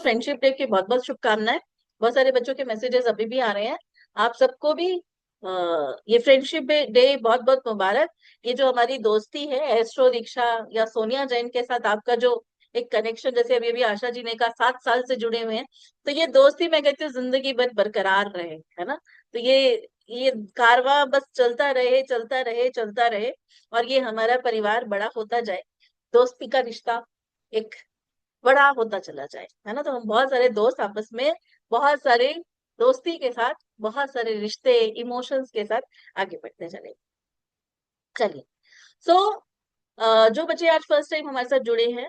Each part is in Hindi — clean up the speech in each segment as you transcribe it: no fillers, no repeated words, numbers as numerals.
फ्रेंडशिप डे की बहुत बहुत शुभकामनाएं। बहुत सारे बच्चों के मैसेजेस अभी भी आ रहे हैं। आप सबको भी ये फ्रेंडशिप डे बहुत बहुत मुबारक। ये जो हमारी दोस्ती है एस्ट्रो दीक्षा या सोनिया जैन के साथ आपका जो एक कनेक्शन, जैसे अभी अभी आशा जी ने कहा 7 साल से जुड़े हुए हैं, तो ये दोस्ती मैं कहती हूँ जिंदगी भर बरकरार रहे, है ना। तो ये कारवां बस चलता रहे चलता रहे चलता रहे, और ये हमारा परिवार बड़ा होता जाए, दोस्ती का रिश्ता एक बड़ा होता चला जाए, है ना। तो हम बहुत सारे दोस्त आपस में, बहुत सारे दोस्ती के साथ, बहुत सारे रिश्ते इमोशंस के साथ आगे बढ़ते चले। चलिए। सो जो बच्चे आज फर्स्ट टाइम हमारे साथ जुड़े हैं,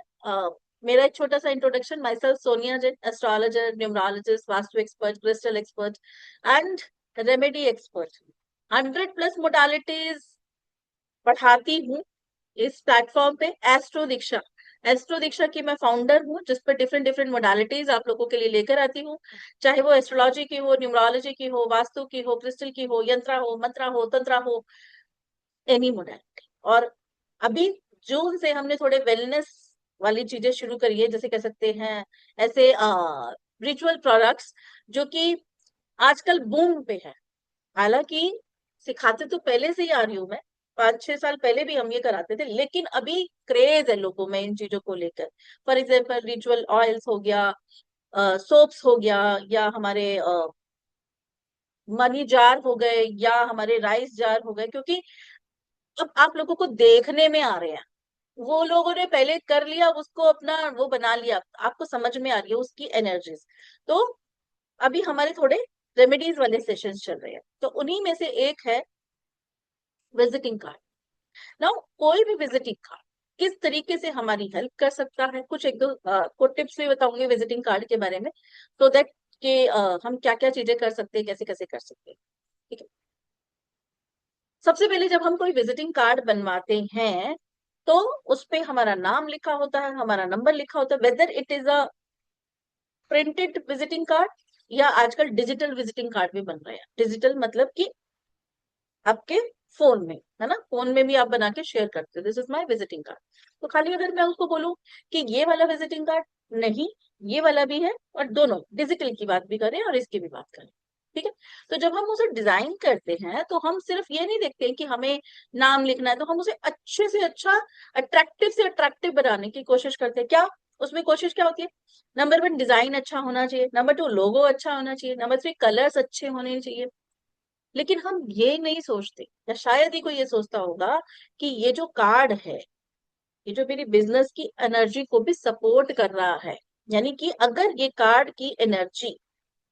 मेरा एक छोटा सा introduction. My self Sonia Jain, astrologer, numerologist, vastu expert, crystal expert and remedy expert. 100+ modalities पढ़ाती हूँ इस प्लेटफॉर्म पे। एस्ट्रो दीक्षा की मैं फाउंडर हूँ, जिस पर डिफरेंट डिफरेंट मोडालिटीज आप लोगों के लिए लेकर आती हूँ, चाहे वो एस्ट्रोलॉजी की हो, न्यूमरोलॉजी की हो, वास्तु की हो, क्रिस्टल की हो, यंत्रा हो, मंत्रा हो, तंत्रा हो, एनी मोडालिटी। और अभी जून से हमने थोड़े वेलनेस वाली चीजें शुरू करी है, जैसे कह सकते हैं ऐसे रिचुअल प्रोडक्ट्स, जो कि आजकल बूम पे है। हालांकि सिखाते तो पहले से ही आ रही हूँ मैं, 5-6 साल पहले भी हम ये कराते थे, लेकिन अभी क्रेज है लोगों में इन चीजों को लेकर। फॉर एग्जाम्पल रिचुअल ऑयल्स हो गया, सोप्स हो गया, या हमारे मनी जार हो गए, या हमारे राइस जार हो गए, क्योंकि अब आप लोगों को देखने में आ रहे हैं। वो लोगों ने पहले कर लिया, उसको अपना वो बना लिया, आपको समझ में आ रही है उसकी एनर्जीज। तो अभी हमारे थोड़े रेमेडीज वाले सेशंस चल रहे हैं, तो उन्हीं में से एक है विजिटिंग कार्ड। नाउ कोई भी विजिटिंग कार्ड किस तरीके से हमारी हेल्प कर सकता है, कुछ एक दो को टिप्स भी बताऊंगी विजिटिंग कार्ड के बारे में, तो दैट कि हम क्या क्या चीजें कर सकते हैं, कैसे कैसे कर सकते हैं। ठीक है। सबसे पहले जब हम कोई विजिटिंग कार्ड बनवाते हैं, तो उस पे हमारा नाम लिखा होता है, हमारा नंबर लिखा होता है, whether it is a printed visiting card या आजकल डिजिटल विजिटिंग कार्ड भी बन रहे हैं। डिजिटल मतलब कि आपके फोन में, है ना, फोन में भी आप बना के शेयर करते हो, this is my visiting card. तो खाली अगर मैं उसको बोलूं कि ये वाला विजिटिंग कार्ड नहीं, ये वाला भी है, और दोनों डिजिटल की बात भी करें और इसकी भी बात करें, ठीक है। तो जब हम उसे डिजाइन करते हैं, तो हम सिर्फ ये नहीं देखते हैं कि हमें नाम लिखना है, तो हम उसे अच्छे से अच्छा, अट्रैक्टिव से अट्रैक्टिव बनाने की कोशिश करते हैं। क्या उसमें कोशिश क्या होती है? नंबर 1, डिजाइन अच्छा होना चाहिए। नंबर 2, लोगो अच्छा होना चाहिए। नंबर 3, कलर्स अच्छे होने चाहिए। लेकिन हम ये नहीं सोचते, या शायद ही कोई ये सोचता होगा कि ये जो कार्ड है, ये जो मेरी बिजनेस की एनर्जी को भी सपोर्ट कर रहा है। यानी कि अगर ये कार्ड की एनर्जी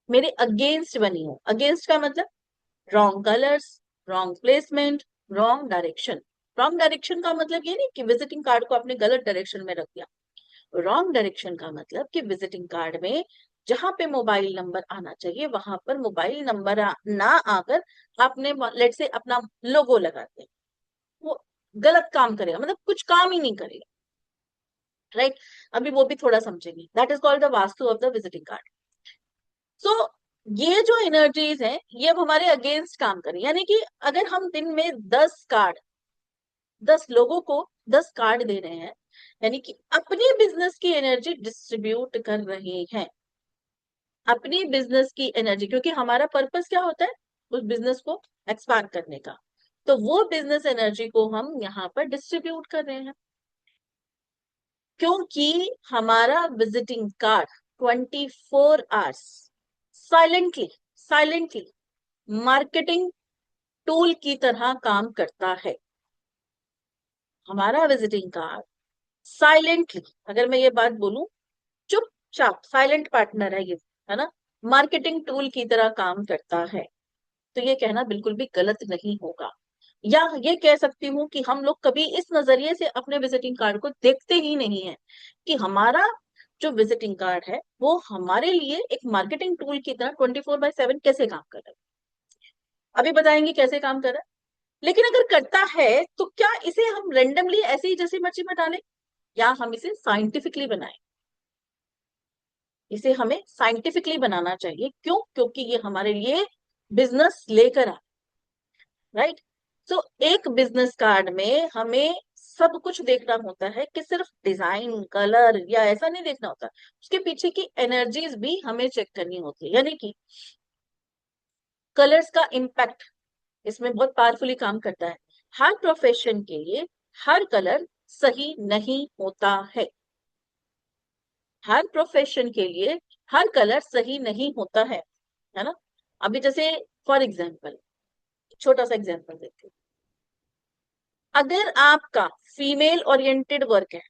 मेरे अगेंस्ट बनी हो, अगेंस्ट का मतलब wrong colours, wrong placement, wrong direction. Wrong direction का मतलब ये नहीं कि विजिटिंग कार्ड को आपने गलत डायरेक्शन में रख दिया। रॉन्ग डायरेक्शन का मतलब कि विजिटिंग कार्ड में जहां पे मोबाइल नंबर आना चाहिए, वहां पर मोबाइल नंबर ना आकर आपने लेट से अपना लोगो लगा दिया, वो गलत काम करेगा, मतलब कुछ काम ही नहीं करेगा, राइट। अभी वो भी थोड़ा समझेंगे, that is called the vastu of the visiting card. So ये जो एनर्जीज हैं, ये अब हमारे अगेंस्ट काम करें। यानी कि अगर हम दिन में 10 कार्ड, 10 लोगों को 10 कार्ड दे रहे हैं, यानी कि अपनी बिजनेस की एनर्जी डिस्ट्रीब्यूट कर रहे हैं, अपनी बिजनेस की एनर्जी, क्योंकि हमारा पर्पस क्या होता है, उस बिजनेस को एक्सपांड करने का। तो वो बिजनेस एनर्जी को हम यहाँ पर डिस्ट्रीब्यूट कर रहे हैं, क्योंकि हमारा visiting card 24 hours silently silently marketing tool की तरह काम करता है। हमारा विजिटिंग कार्ड साइलेंटली, अगर मैं ये बात बोलूं, चुपचाप साइलेंट पार्टनर है ये, है ना, मार्केटिंग टूल की तरह काम करता है। तो ये कहना बिल्कुल भी गलत नहीं होगा। या ये कह सकती हूँ कि हम लोग कभी इस नजरिए से अपने विजिटिंग कार्ड को देखते ही नहीं है कि हमारा जो विजिटिंग कार्ड है वो हमारे लिए एक मार्केटिंग टूल की तरह 24/7 कैसे काम कर रहा है। अभी बताएंगे कैसे काम कर रहा है। लेकिन अगर करता है, तो क्या इसे हम रेंडमली ऐसे ही जैसे मर्जी में डालें, या हम इसे साइंटिफिकली बनाएं? इसे हमें साइंटिफिकली बनाना चाहिए। क्यों? क्योंकि ये हमारे लिए बिजनेस लेकर आ, राइट। सो एक बिजनेस कार्ड में हमें सब कुछ देखना होता है कि सिर्फ डिजाइन कलर या ऐसा नहीं देखना होता, उसके पीछे की एनर्जीज भी हमें चेक करनी होती है, यानी कि कलर्स का इम्पैक्ट इसमें बहुत पावरफुली काम करता है। हर प्रोफेशन के लिए हर कलर सही नहीं होता हर प्रोफेशन के लिए हर कलर सही नहीं होता है ना। अभी जैसे फॉर एग्जाम्पल, छोटा सा एग्जाम्पल देते हैं। अगर आपका फीमेल ओरिएंटेड वर्क है,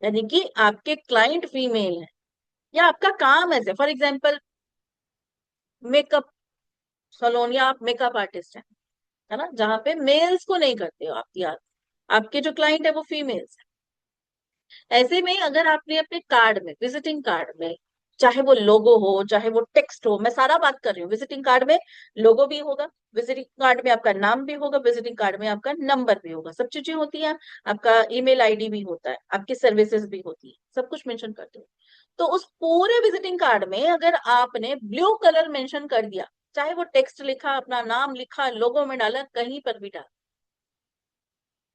यानी कि आपके क्लाइंट फीमेल है, या आपका काम ऐसे फॉर एग्जाम्पल मेकअप सलोन, या आप मेकअप आर्टिस्ट हैं, है ना, जहाँ पे मेल्स को नहीं करते हो आप यार, आपके जो क्लाइंट है वो फीमेल्स है। ऐसे में अगर आपने अपने कार्ड में, विजिटिंग कार्ड में, चाहे वो लोगो हो चाहे वो टेक्स्ट हो, मैं सारा बात कर रही हूँ, विजिटिंग कार्ड में लोगो भी होगा, विजिटिंग कार्ड में आपका नाम भी होगा, विजिटिंग कार्ड में आपका नंबर भी होगा, सब चीजें होती हैं, आपका ईमेल आईडी भी होता है, आपकी सर्विसेज भी होती है, सब कुछ मेंशन करते हो। तो उस पूरे विजिटिंग कार्ड में अगर आपने ब्लू कलर मेंशन कर दिया, चाहे वो टेक्स्ट लिखा, अपना नाम लिखा, लोगो में डाला, कहीं पर भी डाला,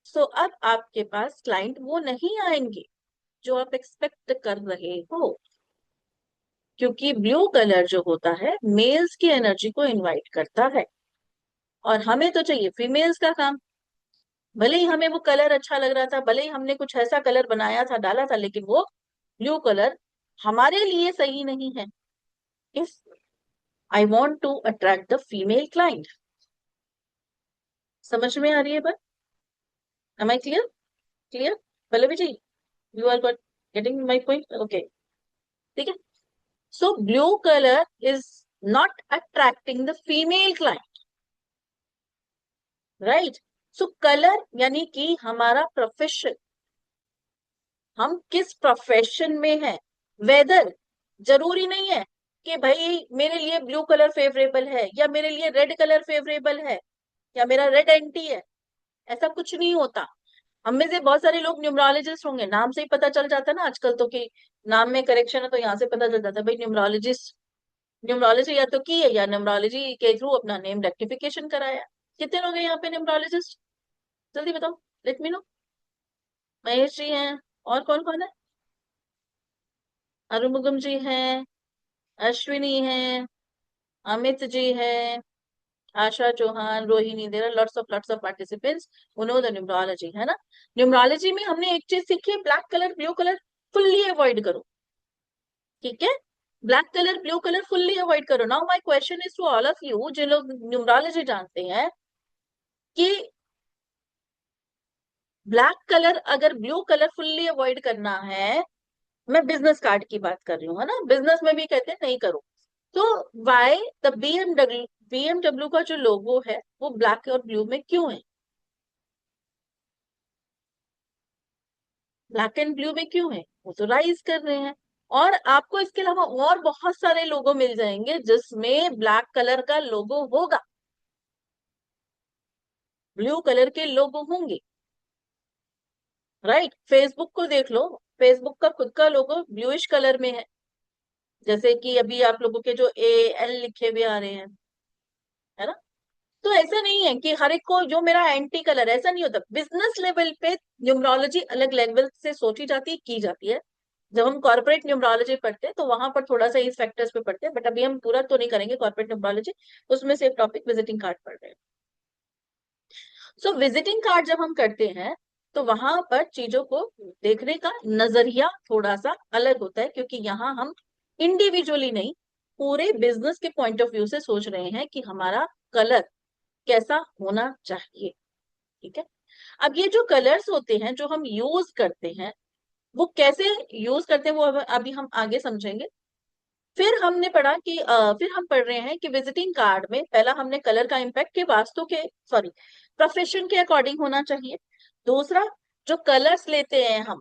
सो अब आपके पास क्लाइंट वो नहीं आएंगे जो आप एक्सपेक्ट कर रहे हो, क्योंकि ब्लू कलर जो होता है मेल्स की एनर्जी को इनवाइट करता है, और हमें तो चाहिए फीमेल्स का काम। भले ही हमें वो कलर अच्छा लग रहा था, भले ही हमने कुछ ऐसा कलर बनाया था, डाला था, लेकिन वो ब्लू कलर हमारे लिए सही नहीं है। If I want to attract the female client, समझ में आ रही है बात? Am I clear? Clear Pallavi ji? You are getting my point? Okay, ठीक है। So blue color is not attracting the female client, right? So color यानी कि हमारा प्रोफेशन, हम किस प्रोफेशन में हैं, वेदर, जरूरी नहीं है कि भाई मेरे लिए ब्लू कलर फेवरेबल है या मेरे लिए रेड कलर फेवरेबल है या मेरा रेड एंटी है, ऐसा कुछ नहीं होता। हम में से बहुत सारे लोग न्यूमरोलॉजिस्ट होंगे, नाम से ही पता चल जाता है ना आजकल तो, कि नाम में करेक्शन है तो यहाँ से पता चल जाता है भाई न्यूमरोलॉजिस्ट, न्यूमरोलॉजी या तो की है या न्यूमरोलॉजी के थ्रू अपना नेम रेक्टिफिकेशन कराया। कितने लोग हैं यहाँ पे न्यूमरोलॉजिस्ट? जल्दी बताओ, late me no. Mahesh ji हैं, और कौन कौन है? अरुमुगम जी हैं, अश्विनी हैं, अमित जी हैं, Asha Chauhan, Rohini, there are lots of participants who know the numerology, है ना। न्यूमरोलॉजी में हमने एक चीज सीखी है, black colour blue colour fully avoid करो, ठीक है। Black colour blue colour fully avoid करो। Now my question is to all of you, जिन लोग न्यूमरोलॉजी जानते हैं, कि ब्लैक कलर अगर ब्लू कलर फुल्ली अवॉइड करना है, मैं बिजनेस कार्ड की बात कर रही हूँ, है ना, बिजनेस में भी कहते हैं नहीं करो, तो वाई द बीएमडब्ल्यू का जो लोगो है वो ब्लैक और ब्लू में क्यों है, ब्लैक एंड ब्लू में क्यों है? वो तो राइज कर रहे हैं। और आपको इसके अलावा और बहुत सारे लोगो मिल जाएंगे जिसमें ब्लैक कलर का लोगो होगा, ब्लू कलर के लोगो होंगे, राइट। फेसबुक को देख लो, फेसबुक का खुद का लोगो ब्लूइश कलर में है, जैसे कि अभी आप लोगों के जो AL लिखे हुए आ रहे हैं, है ना। तो ऐसा नहीं है कि हर एक को जो मेरा एंटी कलर, ऐसा नहीं होता। बिजनेस लेवल पे न्यूमरोलॉजी अलग लेवल से सोची जाती है, की जाती है। जब हम कॉर्पोरेट न्यूमरोलॉजी पढ़ते हैं तो वहां पर थोड़ा सा इस फैक्टर्स पे पढ़ते हैं, बट अभी हम पूरा तो नहीं करेंगे कॉर्पोरेट न्यूमरोलॉजी, उसमें से एक टॉपिक विजिटिंग कार्ड पढ़ रहे हैं। सो विजिटिंग कार्ड जब हम करते हैं तो वहां पर चीजों को देखने का नजरिया थोड़ा सा अलग होता है, क्योंकि यहाँ हम इंडिविजुअली नहीं, पूरे बिजनेस के पॉइंट ऑफ व्यू से सोच रहे हैं कि हमारा कलर कैसा होना चाहिए, ठीक है। अब ये जो कलर्स होते हैं जो हम यूज करते हैं, वो कैसे यूज करते हैं वो अभी हम आगे समझेंगे। फिर हमने पढ़ा कि फिर हम पढ़ रहे हैं कि विजिटिंग कार्ड में पहला हमने कलर का इम्पैक्ट के वास्तु के, सॉरी, प्रोफेशन के अकॉर्डिंग होना चाहिए। दूसरा, जो कलर्स लेते हैं हम,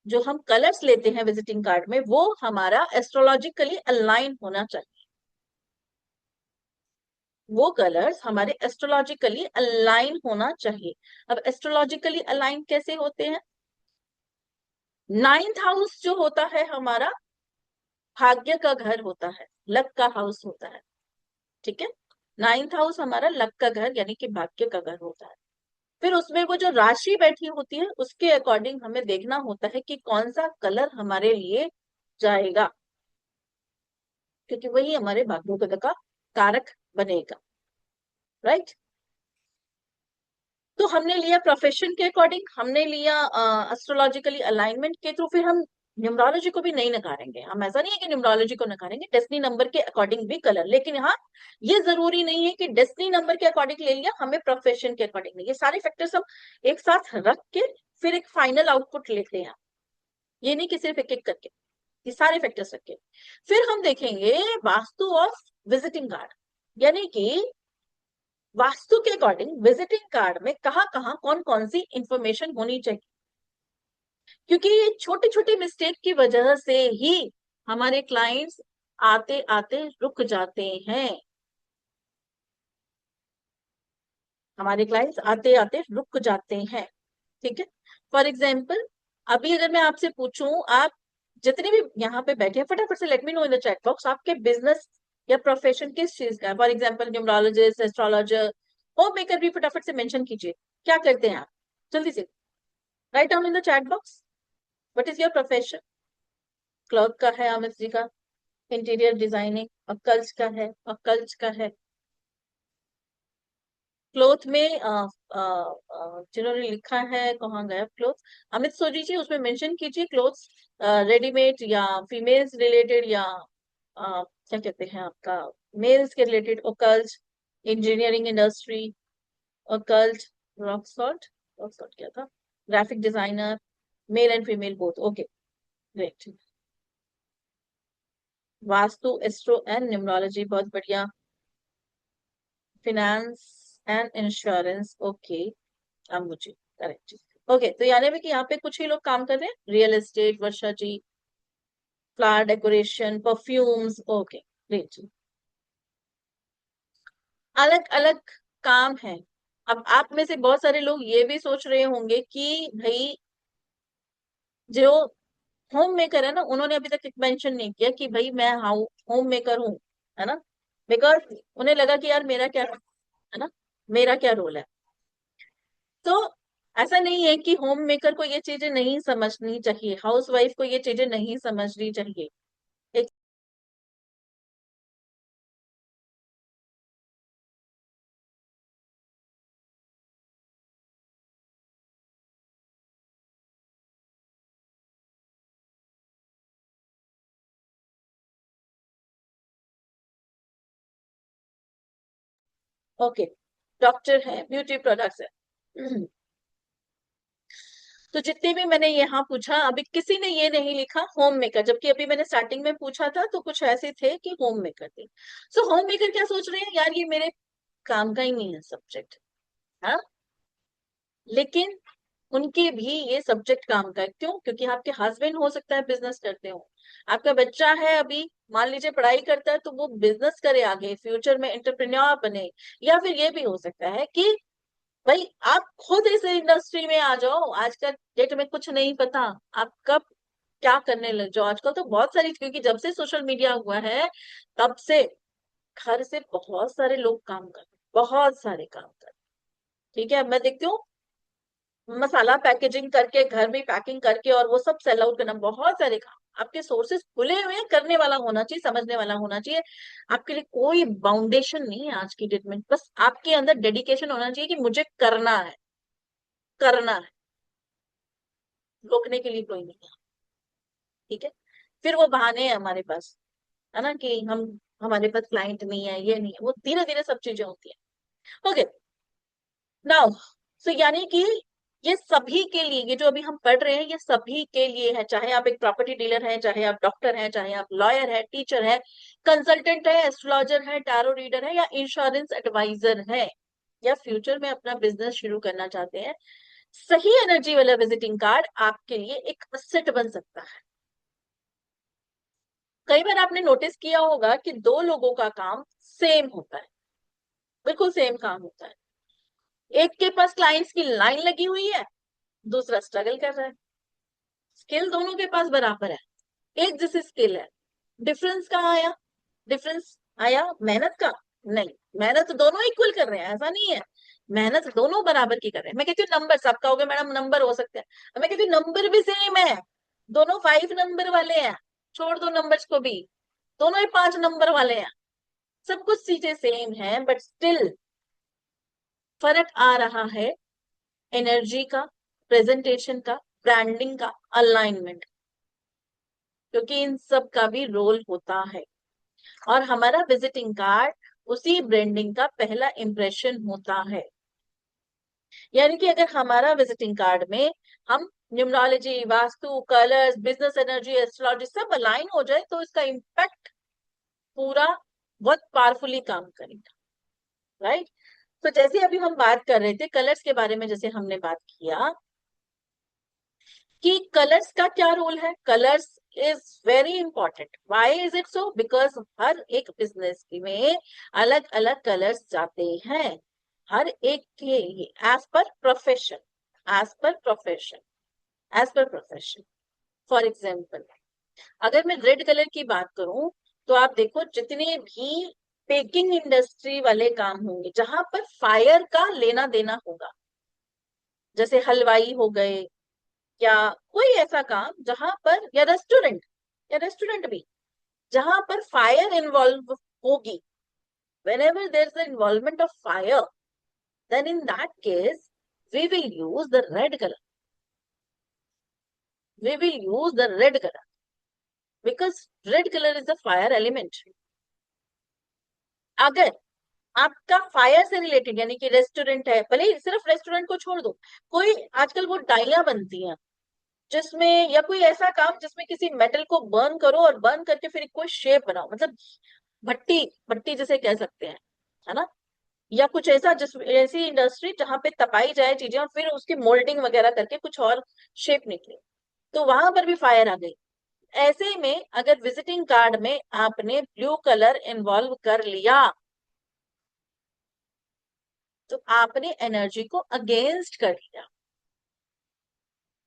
जो हम कलर्स लेते हैं विजिटिंग कार्ड में, वो हमारा एस्ट्रोलॉजिकली अलाइन होना चाहिए, वो कलर्स हमारे एस्ट्रोलॉजिकली अलाइन होना चाहिए। अब एस्ट्रोलॉजिकली अलाइन कैसे होते हैं? नाइन्थ हाउस जो होता है हमारा भाग्य का घर होता है, लक का हाउस होता है, ठीक है। नाइन्थ हाउस हमारा लक का घर यानी कि भाग्य का घर होता है। फिर उसमें वो जो राशि बैठी होती है उसके अकॉर्डिंग हमें देखना होता है कि कौन सा कलर हमारे लिए जाएगा, क्योंकि वही हमारे भाग्योदय का कारक बनेगा। राइट। तो हमने लिया प्रोफेशन के अकॉर्डिंग, हमने लिया एस्ट्रोलॉजिकली अलाइनमेंट के थ्रू, फिर हम न्यूमरोलॉजी को भी नहीं नकारेंगे। हम ऐसा नहीं है कि न्यूमरोलॉजी को नकारेंगे, डेस्टिनी नंबर के अकॉर्डिंग भी कलर, लेकिन हाँ ये जरूरी नहीं है कि डेस्टिनी नंबर के अकॉर्डिंग ले लिया, हमें प्रोफेशन के अकॉर्डिंग नहीं। ये सारे फैक्टर्स हम एक साथ रख के फिर एक फाइनल आउटपुट लेते हैं, ये नहीं कि सिर्फ एक एक करके, ये सारे फैक्टर्स रख के फिर हम देखेंगे वास्तु ऑफ विजिटिंग कार्ड, यानी कि वास्तु के अकॉर्डिंग विजिटिंग कार्ड में कहाँ कहाँ कौन कौन सी इंफॉर्मेशन होनी चाहिए, क्योंकि ये छोटी छोटी मिस्टेक की वजह से ही हमारे क्लाइंट्स आते आते रुक जाते हैं, हमारे क्लाइंट्स आते आते रुक जाते हैं। ठीक है। फॉर एग्जाम्पल, अभी अगर मैं आपसे पूछूं, आप जितने भी यहाँ पे बैठे हैं फटाफट से late me know in the chat box, आपके बिजनेस या प्रोफेशन किस चीज का है। For example numerologist, astrologer, home maker भी फटाफट से मेंशन कीजिए, क्या करते हैं आप, जल्दी से write down in the chat box. What is your profession? Cloth का है अमित जी का, इंटीरियर डिजाइनिंग, अक्कल्स का है, अक्कल्स का है। क्लोथ में जिन्होंने लिखा है, कहाँ गया क्लोथ, अमित सोजी जी, उसमें मेंशन कीजिए क्लोथ्स रेडीमेड या फीमेल्स रिलेटेड या क्या कहते हैं आपका मेल्स के related, occult, engineering industry, occult, rock salt, rock salt क्या था, graphic designer, male and female both, okay great. Vastu, astro and numerology, बहुत बढ़िया। फिनेंस एंड इंश्योरेंस, ओके, अब मुझे करेक्ट। ओके, तो यानी भी कि यहाँ पे कुछ ही लोग काम कर रहे हैं, real estate, Varsha ji, flower decoration, perfumes, okay great. अलग अलग काम है। अब आप में से बहुत सारे लोग ये भी सोच रहे होंगे कि भाई जो होम मेकर है ना, उन्होंने अभी तक मेंशन नहीं किया कि भाई मैं हाउ होम मेकर हूँ, है ना, बिकॉज उन्हें लगा कि यार मेरा क्या है ना, मेरा क्या रोल है। तो ऐसा नहीं है कि होम मेकर को ये चीजें नहीं समझनी चाहिए, हाउस वाइफ को ये चीजें नहीं समझनी चाहिए। एक ओके, डॉक्टर है, ब्यूटी प्रोडक्ट्स है। तो जितने भी मैंने यहाँ पूछा, अभी किसी ने ये नहीं लिखा होम मेकर, जबकि अभी मैंने स्टार्टिंग में पूछा था तो कुछ ऐसे थे कि होम मेकर थे। सो होम मेकर क्या सोच रहे हैं, यार ये मेरे काम का ही नहीं है सब्जेक्ट, हाँ, लेकिन उनके भी ये सब्जेक्ट काम का है। क्यों? क्योंकि आपके हस्बैंड हो सकता है बिजनेस करते हो, आपका बच्चा है अभी मान लीजिए पढ़ाई करता है, तो वो बिजनेस करे आगे, फ्यूचर में एंटरप्रेन्योर बने। या फिर ये भी हो सकता है कि भाई आप खुद इस इंडस्ट्री में आ जाओ, आज का डेट में कुछ नहीं पता आप कब क्या करने लग जाओ। आजकल तो बहुत सारी, क्योंकि जब से सोशल मीडिया हुआ है तब से घर से बहुत सारे लोग काम कर रहे हैं, बहुत सारे काम कर रहे हैं। ठीक है, अब मैं देखती हूँ मसाला पैकेजिंग करके घर में पैकिंग करके और वो सब सेल आउट करना, बहुत सारे काम। आपके सोर्सेस खुले हुए हैं, करने वाला होना चाहिए, समझने वाला होना चाहिए। आपके लिए कोई बाउंडेशन नहीं है आज की डेट में, बस आपके अंदर डेडिकेशन होना चाहिए कि मुझे करना है, करना है, रोकने के लिए कोई नहीं है। ठीक है। फिर वो बहाने हैं हमारे पास, है ना, कि हम हमारे पास क्लाइंट नहीं है, ये नहीं है, वो धीरे धीरे सब चीजें होती है। ओके, नाउ, सो यानी कि ये सभी के लिए, ये जो अभी हम पढ़ रहे हैं ये सभी के लिए है, चाहे आप एक प्रॉपर्टी डीलर हैं, चाहे आप डॉक्टर हैं, चाहे आप लॉयर है, टीचर है, कंसल्टेंट है, एस्ट्रोलॉजर है, टैरो रीडर है, या इंश्योरेंस एडवाइजर है, या फ्यूचर में अपना बिजनेस शुरू करना चाहते हैं। सही एनर्जी वाला विजिटिंग कार्ड आपके लिए एक असेट बन सकता है। कई बार आपने नोटिस किया होगा कि दो लोगों का काम सेम होता है, बिल्कुल सेम काम होता है, एक के पास क्लाइंट्स की लाइन लगी हुई है, दूसरा स्ट्रगल कर रहा है, स्किल दोनों के पास बराबर है, एक जैसी स्किल है, डिफरेंस कहाँ आया? डिफरेंस आया मेहनत का? नहीं, मेहनत तो दोनों इक्वल कर रहे हैं, ऐसा नहीं है मेहनत दोनों बराबर की कर रहे हैं। मैं कहती हूँ नंबर, सब कहोगे मैडम नंबर हो सकते हैं, मैं कहती हूँ नंबर भी सेम है, दोनों 5 नंबर वाले हैं, छोड़ दो नंबर्स को भी, दोनों ही 5 नंबर वाले हैं, सब कुछ चीजें सेम है, बट स्टिल फर्क आ रहा है एनर्जी का, प्रेजेंटेशन का, ब्रांडिंग का, अलाइनमेंट, क्योंकि इन सब का भी रोल होता है। और हमारा विजिटिंग कार्ड उसी ब्रांडिंग का पहला इंप्रेशन होता है। यानी कि अगर हमारा विजिटिंग कार्ड में हम numerology, vastu, colours, business energy, astrology सब अलाइन हो जाए, तो इसका इम्पैक्ट पूरा बहुत पावरफुली काम करेगा, राइट। तो जैसे अभी हम बात कर रहे थे कलर्स के बारे में, जैसे हमने बात किया कि कलर्स का क्या रोल है, colours is very important. Why is it so? Because हर एक बिजनेस में अलग अलग कलर्स जाते हैं, हर एक के as per profession, as per profession, as per profession. For example, अगर मैं रेड कलर की बात करूं, तो आप देखो जितने भी बेकिंग इंडस्ट्री वाले काम होंगे जहां पर फायर का लेना देना होगा, जैसे हलवाई हो गए, या कोई ऐसा काम जहां पर, या रेस्टोरेंट भी जहां पर फायर इन्वॉल्व होगी, whenever there's the involvement of fire, then in that case we will use the red color, we will use the red color, because red color is the fire element। अगर आपका फायर से रिलेटेड, यानी कि रेस्टोरेंट है, भले ही सिर्फ रेस्टोरेंट को छोड़ दो, कोई आजकल वो डाइया बनती हैं जिसमें, या कोई ऐसा काम जिसमें किसी मेटल को बर्न करो और बर्न करके फिर कोई शेप बनाओ, मतलब भट्टी, भट्टी जिसे कह सकते हैं, है ना, या कुछ ऐसा जिस ऐसी इंडस्ट्री जहां पे तपाई जाए चीजें और फिर उसकी मोल्डिंग वगैरह करके कुछ और शेप निकले, तो वहां पर भी फायर आ गई। ऐसे में अगर विजिटिंग कार्ड में आपने ब्लू कलर इन्वॉल्व कर लिया, तो आपने एनर्जी को अगेंस्ट कर लिया।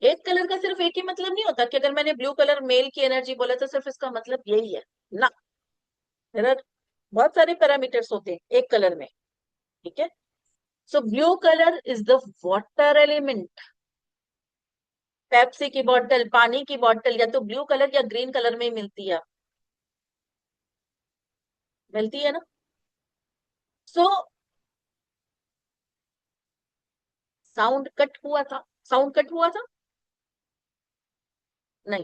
एक कलर का सिर्फ एक ही मतलब नहीं होता कि अगर मैंने ब्लू कलर मेल की एनर्जी बोला तो सिर्फ इसका मतलब यही है ना, बहुत सारे पैरामीटर्स होते हैं एक कलर में, ठीक है। सो blue colour is the water element. Pepsi की बोतल, पानी की बोतल, या तो ब्लू कलर या ग्रीन कलर में ही मिलती है, मिलती है ना। सो साउंड कट हुआ था, साउंड कट हुआ था, नहीं।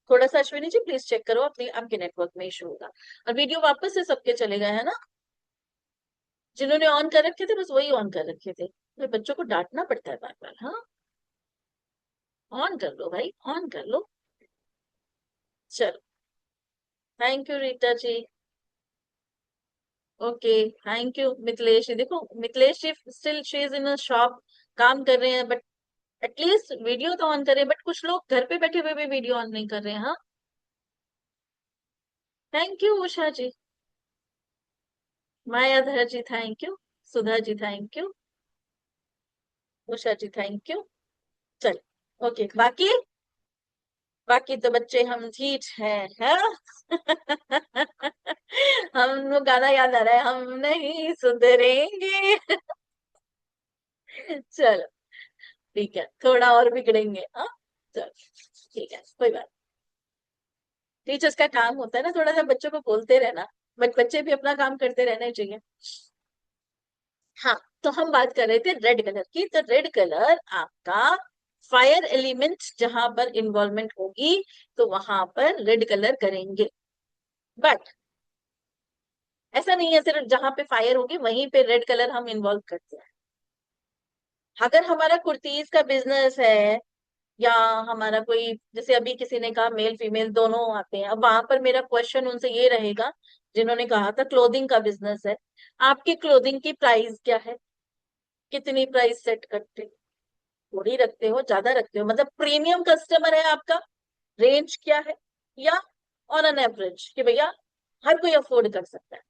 थोड़ा सा अश्विनी जी प्लीज चेक करो, अपनी आपके नेटवर्क में इशू होगा। और वीडियो वापस से सबके चले गए हैं ना, जिन्होंने ऑन कर रखे थे बस वही ऑन कर रखे थे, तो बच्चों को डांटना पड़ता है बार बार। हाँ, ऑन कर लो भाई, ऑन कर लो। चलो, thank you Rita ji. Okay, thank you Mithilesh ji. देखो Mithilesh ji still she is in a shop, काम कर रहे हैं, बट एटलीस्ट वीडियो तो ऑन करें। बट कुछ लोग घर पे बैठे हुए भी वीडियो ऑन नहीं कर रहे हैं। हाँ, thank you Usha ji, Mayadhar ji thank you, Sudha ji thank you, Usha ji thank you. चल, ओके, बाकी बाकी तो बच्चे हम ठीक हैं। हम गाना याद आ रहा है, हम नहीं सुधरेंगे। चलो, ठीक है, थोड़ा और बिगड़ेंगे। हाँ, चलो, ठीक है, कोई बात। टीचर्स का काम होता है ना थोड़ा सा बच्चों को बोलते रहना, बट बच्चे भी अपना काम करते रहना चाहिए। हाँ, तो हम बात कर रहे थे रेड कलर की। तो रेड कलर आपका फायर एलिमेंट जहां पर इन्वॉल्वमेंट होगी, तो वहां पर रेड कलर करेंगे। बट ऐसा नहीं है सिर्फ जहां पे फायर होगी वहीं पे रेड कलर हम इन्वॉल्व करते हैं। अगर हमारा कुर्तीज का बिजनेस है, या हमारा कोई, जैसे अभी किसी ने कहा मेल फीमेल दोनों आते हैं, अब वहां पर मेरा क्वेश्चन उनसे ये रहेगा, जिन्होंने कहा था क्लोथिंग का बिजनेस है, आपकी क्लोथिंग की प्राइस क्या है, कितनी प्राइस सेट करते हो, थोड़ी रखते हो, ज्यादा रखते हो, मतलब प्रीमियम कस्टमर है आपका, रेंज क्या है, या ऑन एन एवरेज कि भैया हर कोई अफोर्ड कर सकता है।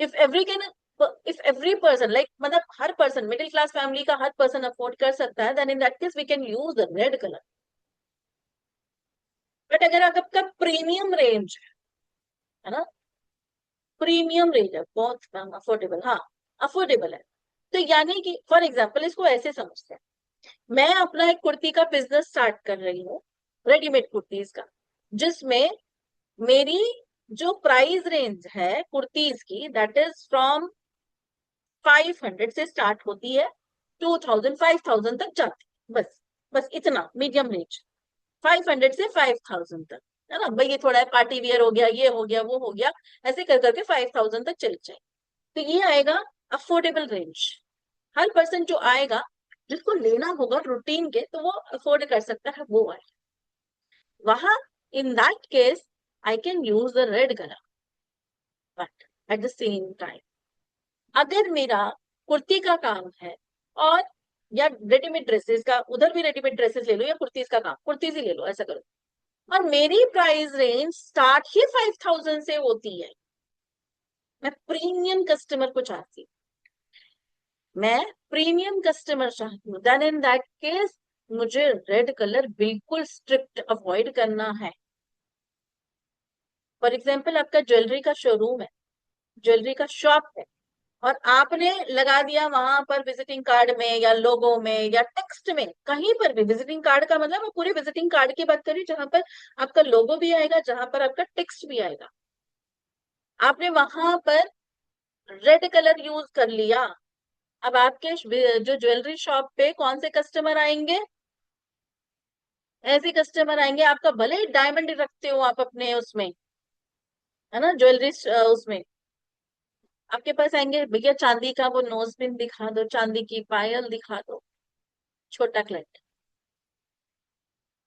If every can, if every person like, मतलब हर पर्सन, मिडिल क्लास फैमिली का हर पर्सन अफोर्ड कर सकता है, then in that case we can use the red colour. But अगर आपका प्रीमियम रेंज है ना, प्रीमियम रेंज है, बहुत अफोर्डेबल, हाँ, अफोर्डेबल है, तो यानी कि फॉर एग्जाम्पल इसको ऐसे समझते हैं, मैं अपना एक कुर्ती का बिजनेस स्टार्ट कर रही हूँ, रेडीमेड कुर्तीज का, जिसमें मेरी जो प्राइस रेंज है कुर्तीज की, दैट इज फ्रॉम 500 से स्टार्ट होती है, 2000 5000 तक जाती है, बस बस इतना मीडियम रेंज, 500 से 5000 तक, है ना भाई, ये थोड़ा है पार्टी वियर हो गया, ये हो गया, वो हो गया, ऐसे कर करके 5000 तक चली जाए। तो ये आएगा अफोर्डेबल रेंज। हर पर्सन जो आएगा, जिसको लेना होगा रूटीन के, तो वो अफोर्ड कर सकता है, वो आए वहां। इन that case I can use the red colour, but at the same time अगर मेरा कुर्ती का काम है, और या रेडीमेड ड्रेसेस का, उधर भी रेडीमेड ड्रेसेस ले लो, या कुर्तीज का काम, कुर्तीज ही ले लो, ऐसा करो, और मेरी प्राइस रेंज स्टार्ट ही 5000 से होती है, मैं प्रीमियम कस्टमर को चाहती हूँ, मैं प्रीमियम कस्टमर चाहती हूँ, देन इन दैट केस मुझे रेड कलर बिल्कुल स्ट्रिक्ट अवॉइड करना है। फॉर एग्जाम्पल आपका ज्वेलरी का शोरूम है, ज्वेलरी का शॉप है, और आपने लगा दिया वहां पर विजिटिंग कार्ड में या लोगो में या टेक्स्ट में, कहीं पर भी, विजिटिंग कार्ड का मतलब मैं पूरे विजिटिंग कार्ड की बात करी, जहां पर आपका लोगो भी आएगा, जहां पर आपका टेक्स्ट भी आएगा, आपने वहां पर रेड कलर यूज कर लिया। अब आपके जो ज्वेलरी शॉप पे कौन से कस्टमर आएंगे? ऐसे कस्टमर आएंगे, आपका भले ही डायमंड रखते हो आप अपने उसमें, है ना, ज्वेलरी उसमें, आपके पास आएंगे, भैया चांदी का वो नोज पिन दिखा दो, चांदी की पायल दिखा दो। छोटा क्लाइंट,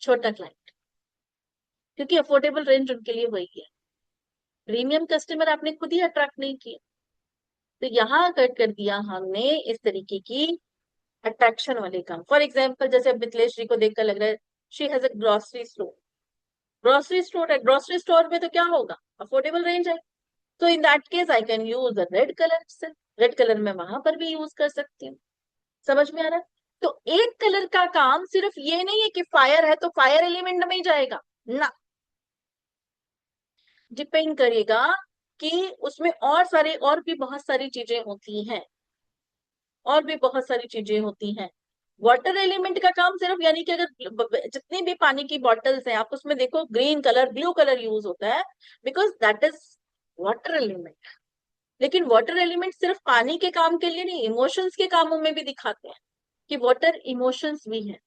छोटा क्लाइंट, क्योंकि अफोर्डेबल रेंज उनके लिए वही है। प्रीमियम कस्टमर आपने खुद ही अट्रैक्ट नहीं किया, तो यहाँ कट कर दिया हमने इस तरीके की अट्रैक्शन वाले काम। फॉर एग्जाम्पल जैसे अब मिथिलेश जी को देखकर लग रहा है she has a grocery store, grocery store है, ग्रोसरी स्टोर में तो क्या होगा, अफोर्डेबल रेंज है, तो इन that case I can use the red colour से, रेड कलर मैं वहां पर भी यूज कर सकती हूँ। समझ में आ रहा है? तो एक कलर का काम सिर्फ ये नहीं है कि फायर है तो फायर एलिमेंट में ही जाएगा ना, डिपेंड करेगा कि उसमें और सारे, और भी बहुत सारी चीजें होती हैं, और भी बहुत सारी चीजें होती हैं। वाटर एलिमेंट का काम सिर्फ, यानी कि अगर जितनी भी पानी की बॉटल्स हैं, आप उसमें देखो green colour, blue colour use होता है, because that is water element. लेकिन वाटर एलिमेंट सिर्फ पानी के काम के लिए नहीं, इमोशंस के कामों में भी दिखाते हैं कि वाटर इमोशंस भी है।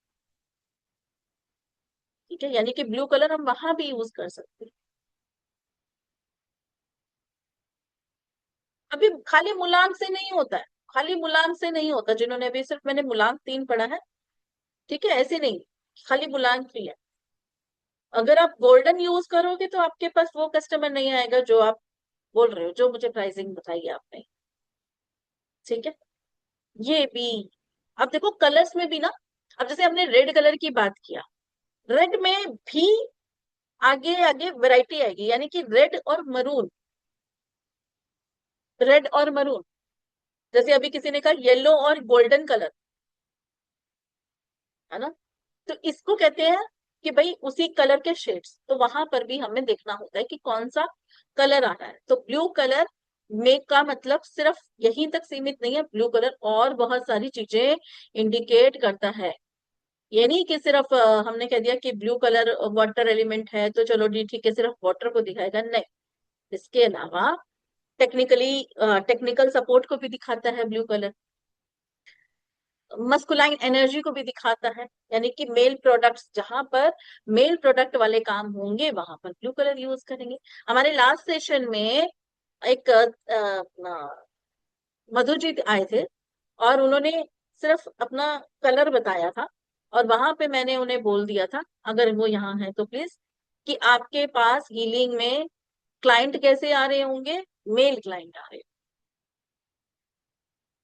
ठीक है, यानी कि ब्लू कलर हम वहां भी यूज कर सकते हैं। अभी खाली मुलायम से नहीं होता है, खाली मुलायम से नहीं होता, जिन्होंने अभी सिर्फ मैंने मुलायम 3 पढ़ा है, ठीक है, ऐसे नहीं खाली मुलायम 3 है। अगर आप गोल्डन यूज करोगे तो आपके पास वो कस्टमर नहीं आएगा जो आप बोल रहे हो, जो मुझे प्राइसिंग बताई है आपने। ठीक है, ये भी। अब देखो कलर्स में भी ना, अब जैसे हमने रेड कलर की बात किया, रेड में भी आगे आगे वैरायटी आएगी, यानी कि रेड और मरून, रेड और मरून, जैसे अभी किसी ने कहा येलो और गोल्डन कलर, है ना, तो इसको कहते हैं कि भाई उसी कलर के शेड्स, तो वहां पर भी हमें देखना होता है कि कौन सा कलर आ रहा है। तो ब्लू कलर में का मतलब सिर्फ यहीं तक सीमित नहीं है, ब्लू कलर और बहुत सारी चीजें इंडिकेट करता है। ये नहीं कि सिर्फ हमने कह दिया कि ब्लू कलर वाटर एलिमेंट है तो चलो जी ठीक है, सिर्फ वाटर को दिखाएगा, नहीं, इसके अलावा टेक्निकली, टेक्निकल सपोर्ट को भी दिखाता है ब्लू कलर, मस्कुलाइन एनर्जी को भी दिखाता है, यानी कि मेल प्रोडक्ट्स, जहां पर मेल प्रोडक्ट वाले काम होंगे वहां पर ब्लू कलर यूज करेंगे। हमारे लास्ट सेशन में एक मधु जी आए थे, और उन्होंने सिर्फ अपना कलर बताया था, और वहां पे मैंने उन्हें बोल दिया था, अगर वो यहाँ है तो प्लीज, कि आपके पास हीलिंग में क्लाइंट कैसे आ रहे होंगे, मेल क्लाइंट आ रहे हैं।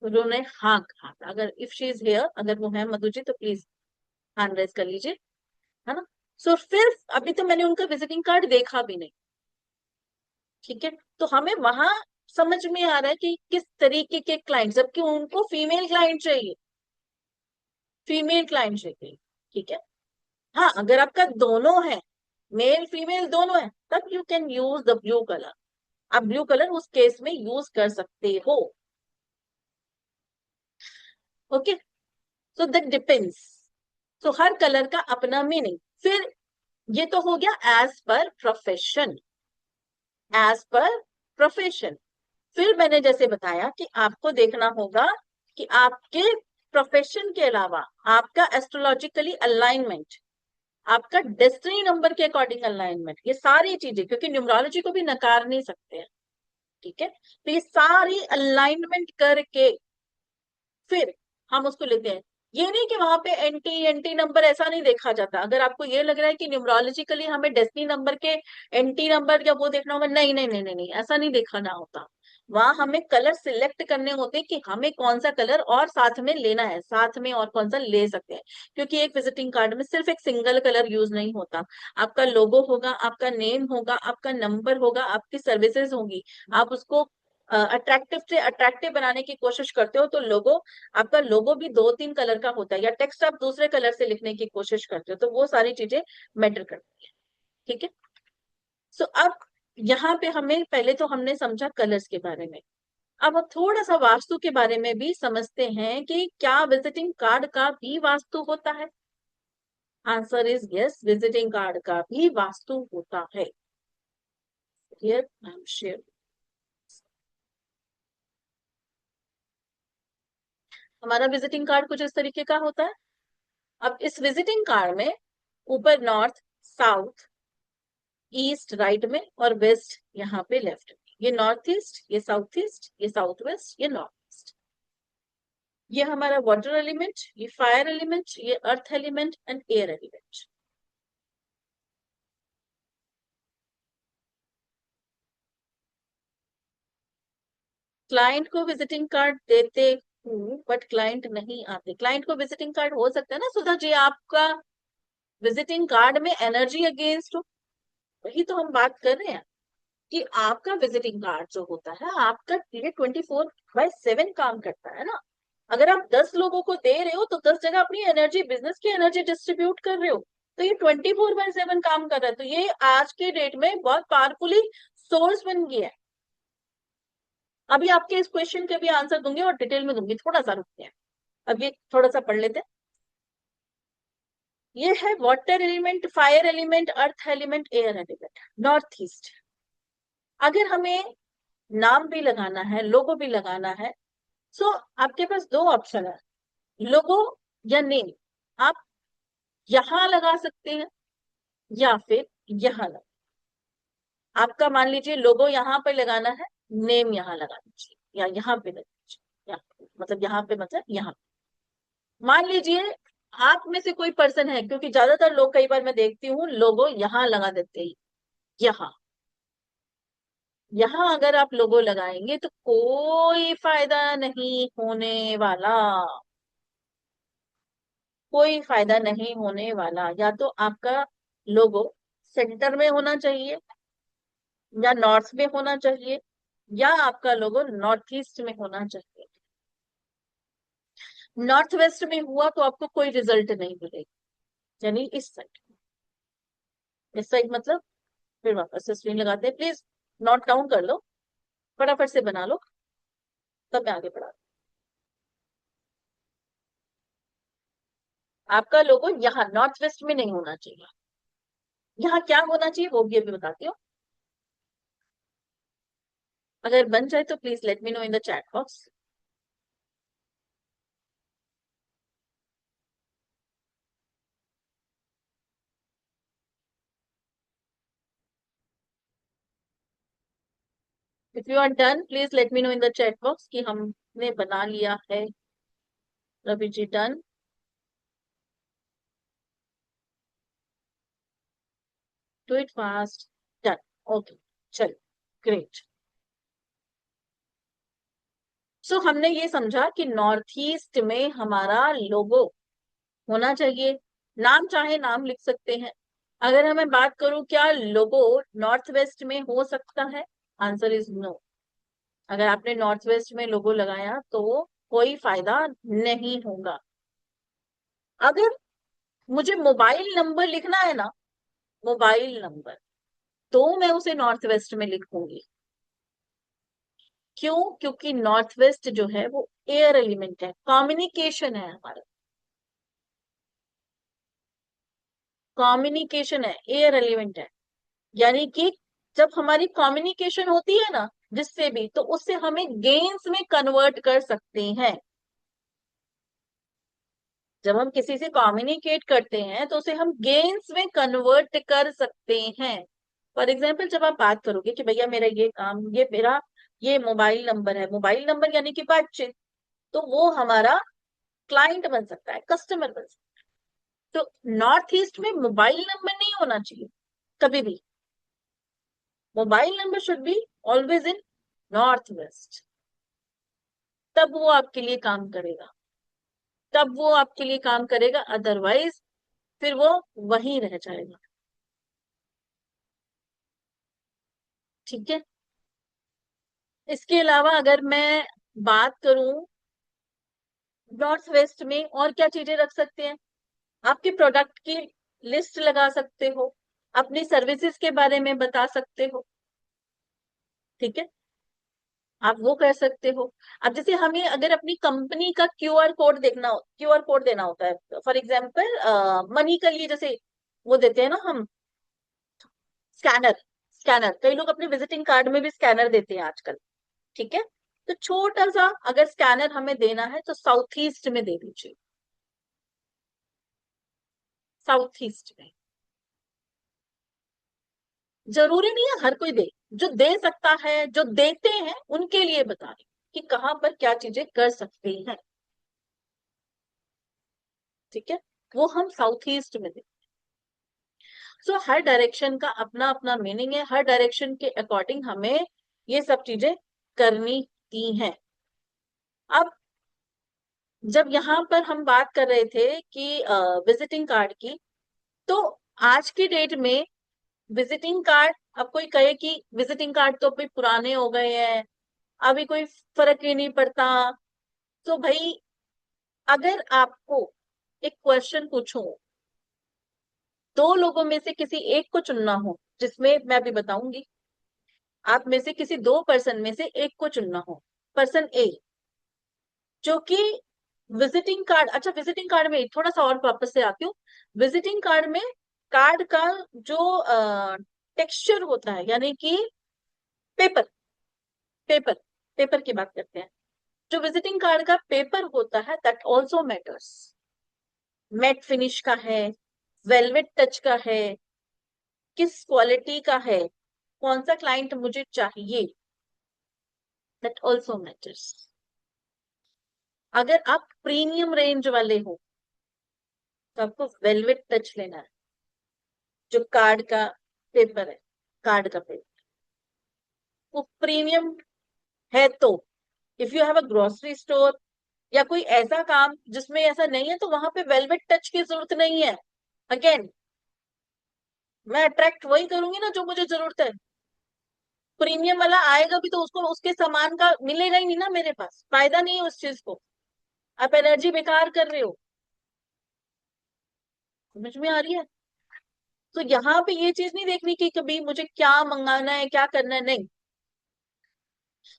तो उन्होंने हाँ कहा था, अगर इफ शी इज हेयर, अगर वो है मधु जी तो प्लीज हैंड रेज कर लीजिए, है ना। सो फिर अभी तो मैंने उनका विजिटिंग कार्ड देखा भी नहीं, ठीक है, तो हमें वहां समझ में आ रहा है कि किस तरीके के क्लाइंट, जबकि उनको फीमेल क्लाइंट चाहिए, फीमेल क्लाइंट चाहिए, ठीक है। हाँ, अगर आपका दोनों है, मेल फीमेल दोनों है, तब you can use the blue colour, आप ब्लू कलर उस केस में यूज कर सकते हो। Okay, so that depends. तो हर कलर का अपना मीनिंग। फिर ये तो हो गया as per profession, as per profession. फिर मैंने जैसे बताया कि आपको देखना होगा कि आपके प्रोफेशन के अलावा आपका एस्ट्रोलॉजिकली अलाइनमेंट, आपका डेस्टिनी नंबर के अकॉर्डिंग अलाइनमेंट, ये सारी चीजें, क्योंकि न्यूमरोलॉजी को भी नकार नहीं सकते हैं, ठीक है। तो ये सारी अलाइनमेंट करके फिर हम उसको लेते हैं। ये नहीं कि वहां पे एंटी एंटी नंबर ऐसा नहीं देखा जाता। अगर आपको ये लग रहा है कि न्यूमरोलॉजिकली हमें डेस्टिनी नंबर के एंटी नंबर या वो देखना होगा, नहीं नहीं नहीं नहीं नहीं, ऐसा नहीं देखना होता। वहां हमें कलर सिलेक्ट करने होते हैं कि हमें कौन सा कलर और साथ में लेना है, साथ में और कौन सा ले सकते हैं। क्योंकि एक विजिटिंग कार्ड में सिर्फ एक सिंगल कलर यूज नहीं होता। आपका लोगो होगा, आपका नेम होगा, आपका नंबर होगा, आपकी सर्विसेज होंगी। आप उसको अट्रैक्टिव से अट्रैक्टिव बनाने की कोशिश करते हो तो लोगो, आपका लोगो भी 2-3 कलर का होता है, या टेक्स्ट आप दूसरे कलर से लिखने की कोशिश करते हो, तो वो सारी चीजें मैटर करती है, ठीक है। सो अब यहाँ पे हमें, पहले तो हमने समझा कलर्स के बारे में, अब हम थोड़ा सा वास्तु के बारे में भी समझते हैं कि क्या विजिटिंग कार्ड का भी वास्तु होता है। Answer is yes, visiting card का भी वास्तु होता है। Here I am share. हमारा विजिटिंग कार्ड कुछ इस तरीके का होता है। अब इस विजिटिंग कार्ड में ऊपर नॉर्थ, साउथ, ईस्ट राइट में, और वेस्ट यहाँ पे लेफ्ट में। ये नॉर्थ ईस्ट, ये साउथ ईस्ट, ये साउथ वेस्ट, ये नॉर्थ ईस्ट। ये हमारा वाटर एलिमेंट, ये फायर एलिमेंट, ये earth element and air element. Client को विजिटिंग कार्ड देते हूँ बट क्लाइंट नहीं आते। क्लाइंट को विजिटिंग कार्ड हो सकता है ना सुधा जी, आपका विजिटिंग कार्ड में एनर्जी अगेंस्ट हो, वही तो हम बात कर रहे हैं कि आपका विजिटिंग कार्ड जो होता है आपका, ये 24/7 काम करता है ना। अगर आप 10 लोगों को दे रहे हो तो 10 जगह अपनी एनर्जी, बिजनेस की एनर्जी डिस्ट्रीब्यूट कर रहे हो, तो ये 24/7 काम कर रहा है। तो ये आज के डेट में बहुत पावरफुली सोर्स बन गया है। अभी आपके इस क्वेश्चन के भी आंसर दूंगी और डिटेल में दूंगी, थोड़ा सा रुकते हैं। अब ये थोड़ा सा पढ़ लेते हैं। ये है water element, fire element, earth element, air element, north east. अगर हमें नाम भी लगाना है, लोगो भी लगाना है, सो आपके पास दो ऑप्शन है, लोगो या नेम। आप यहां लगा सकते हैं या फिर यहां लगा। आपका मान लीजिए लोगो यहाँ पे लगाना है, नेम यहाँ लगा दीजिए, या यहाँ पे लगा दीजिए, या मतलब यहाँ पे, मतलब यहाँ। मान लीजिए आप में से कोई पर्सन है, क्योंकि ज्यादातर लोग, कई बार मैं देखती हूँ लोगो यहाँ लगा देते हैं, यहाँ। यहाँ अगर आप लोगो लगाएंगे तो कोई फायदा नहीं होने वाला, कोई फायदा नहीं होने वाला। या तो आपका लोगो सेंटर में होना चाहिए, या नॉर्थ में होना चाहिए, या आपका लोगो नॉर्थ ईस्ट में होना चाहिए। नॉर्थ वेस्ट में हुआ तो आपको कोई रिजल्ट नहीं मिलेगा, यानी इस साइड, इस साइड मतलब। फिर वापस से स्क्रीन लगाते हैं, प्लीज नोट डाउन कर लो, फटाफट से बना लो, तब मैं आगे बढ़ा। आपका लोगो यहाँ नॉर्थ वेस्ट में नहीं होना चाहिए। यहाँ क्या होना चाहिए वो भी अभी बताती हूँ। अगर बन जाए तो please let me know in the chat box. If you are done please let me know in the chat box कि हमने बना लिया है। Ravi ji done. Do it fast. Done. Okay, चलो, ग्रेट। सो हमने ये समझा कि नॉर्थ ईस्ट में हमारा लोगो होना चाहिए। नाम चाहे नाम लिख सकते हैं। अगर हमें बात करूं क्या लोगो नॉर्थ वेस्ट में हो सकता है, आंसर इज नो। अगर आपने नॉर्थ वेस्ट में लोगो लगाया तो कोई फायदा नहीं होगा। अगर मुझे मोबाइल नंबर लिखना है ना, मोबाइल नंबर, तो मैं उसे नॉर्थ वेस्ट में लिखूंगी, क्यों? क्योंकि नॉर्थ वेस्ट जो है वो एयर एलिमेंट है, कम्युनिकेशन है हमारा, कम्युनिकेशन है, एयर एलिमेंट है। यानी कि जब हमारी कम्युनिकेशन होती है ना जिससे भी, तो उससे हमें गेन्स में कन्वर्ट कर सकते हैं। जब हम किसी से कम्युनिकेट करते हैं तो उसे हम गेन्स में कन्वर्ट कर सकते हैं। फॉर एग्जाम्पल, जब आप बात करोगे कि भैया मेरा ये काम, ये मेरा ये मोबाइल नंबर है, मोबाइल नंबर यानी कि बातचीत, तो वो हमारा क्लाइंट बन सकता है, कस्टमर बन सकता है। तो नॉर्थ ईस्ट में मोबाइल नंबर नहीं होना चाहिए कभी भी। Mobile number should be always in north west. तब वो आपके लिए काम करेगा, तब वो आपके लिए काम करेगा, अदरवाइज फिर वो वहीं रह जाएगा। ठीक है। इसके अलावा अगर मैं बात करूं, नॉर्थ वेस्ट में और क्या चीजें रख सकते हैं? आपके प्रोडक्ट की लिस्ट लगा सकते हो, अपनी सर्विसेज के बारे में बता सकते हो। ठीक है, आप वो कर सकते हो। अब जैसे हमें अगर अपनी कंपनी का क्यूआर कोड देखना हो, क्यूआर कोड देना होता है, फॉर एग्जांपल मनी का लिए जैसे वो देते हैं ना हम, स्कैनर, स्कैनर कई लोग अपने विजिटिंग कार्ड में भी स्कैनर देते हैं आजकल। ठीक है, तो छोटा सा अगर स्कैनर हमें देना है तो साउथ ईस्ट में दे दीजिए, साउथ ईस्ट में। जरूरी नहीं है हर कोई दे, जो दे सकता है, जो देते हैं उनके लिए बता रही हूं कि कहाँ पर क्या चीजें कर सकते हैं। ठीक है, वो हम साउथ ईस्ट में दे। सो हर डायरेक्शन का अपना अपना मीनिंग है, हर डायरेक्शन के अकॉर्डिंग हमें ये सब चीजें करनी ती हैं। अब जब यहाँ पर हम बात कर रहे थे कि विजिटिंग कार्ड की, तो आज की डेट में विजिटिंग कार्ड, अब कोई कहे कि विजिटिंग कार्ड तो अभी पुराने हो गए हैं, अभी कोई फर्क ही नहीं पड़ता। तो भाई, अगर आपको एक क्वेश्चन पूछूं, दो लोगों में से किसी एक को चुनना हो, जिसमें मैं भी बताऊंगी, आप में से किसी दो पर्सन में से एक को चुनना हो, पर्सन ए जो कि विजिटिंग कार्ड, अच्छा विजिटिंग कार्ड में थोड़ा सा और वापस से आती हूँ। विजिटिंग कार्ड में कार्ड का जो टेक्सचर होता है, यानी कि पेपर, पेपर, पेपर की बात करते हैं। जो विजिटिंग कार्ड का पेपर होता है that also matters. Matte finish का है, वेलवेट टच का है, किस क्वालिटी का है, कौन सा क्लाइंट मुझे चाहिए, दैट ऑल्सो मैटर्स। अगर आप प्रीमियम रेंज वाले हो तो आपको वेलवेट टच लेना है, जो कार्ड का पेपर है, कार्ड का पेपर वो प्रीमियम है। तो if you have a grocery store या कोई ऐसा काम जिसमें ऐसा नहीं है, तो वहां पे वेलवेट टच की जरूरत नहीं है। अगेन, मैं अट्रैक्ट वही करूंगी ना जो मुझे जरूरत है। प्रीमियम वाला आएगा भी तो उसको उसके सामान का मिलेगा ही नहीं ना, मेरे पास फायदा नहीं है उस चीज को। आप एनर्जी बेकार कर रहे हो। समझ में आ रही है? तो यहाँ पे ये चीज नहीं देखनी कि कभी मुझे क्या मंगाना है, क्या करना है, नहीं।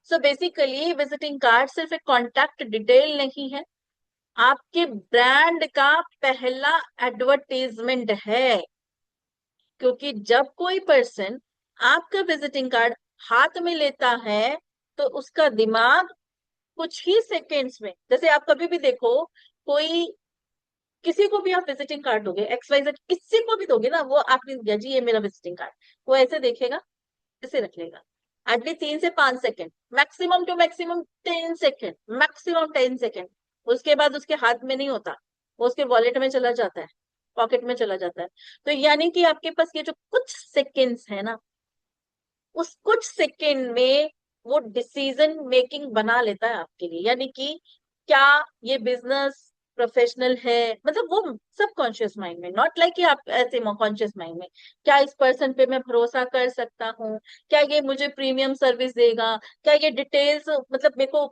सो बेसिकली विजिटिंग कार्ड सिर्फ एक कॉन्टैक्ट डिटेल नहीं है, आपके ब्रांड का पहला एडवर्टीजमेंट है। क्योंकि जब कोई पर्सन आपका विजिटिंग कार्ड हाथ में लेता है, तो उसका दिमाग कुछ ही सेकेंड्स में, जैसे आप कभी भी देखो, कोई किसी को भी आप विजिटिंग कार्ड दोगे, XYZ किसी को भी दोगे ना, वो आपने दिया जी ये मेरा विजिटिंग कार्ड, वो ऐसे देखेगा, ऐसे रख लेगा। एटलीस्ट 3 से 5 second, maximum to maximum 10 second, maximum 10 second. उसके बाद उसके हाथ में नहीं होता, वो उसके वॉलेट में चला जाता है, पॉकेट में चला जाता है। तो यानी कि आपके पास ये जो कुछ सेकेंड्स है ना, उस कुछ सेकेंड में वो डिसीजन मेकिंग बना लेता है आपके लिए। यानी कि क्या ये बिजनेस प्रोफेशनल है, मतलब वो सब कॉन्शियस माइंड में, नॉट लाइक कि आप ऐसे कॉन्शियस माइंड में, क्या इस पर्सन पे मैं भरोसा कर सकता हूँ, क्या ये मुझे प्रीमियम सर्विस देगा, क्या ये डिटेल्स मतलब मेरे को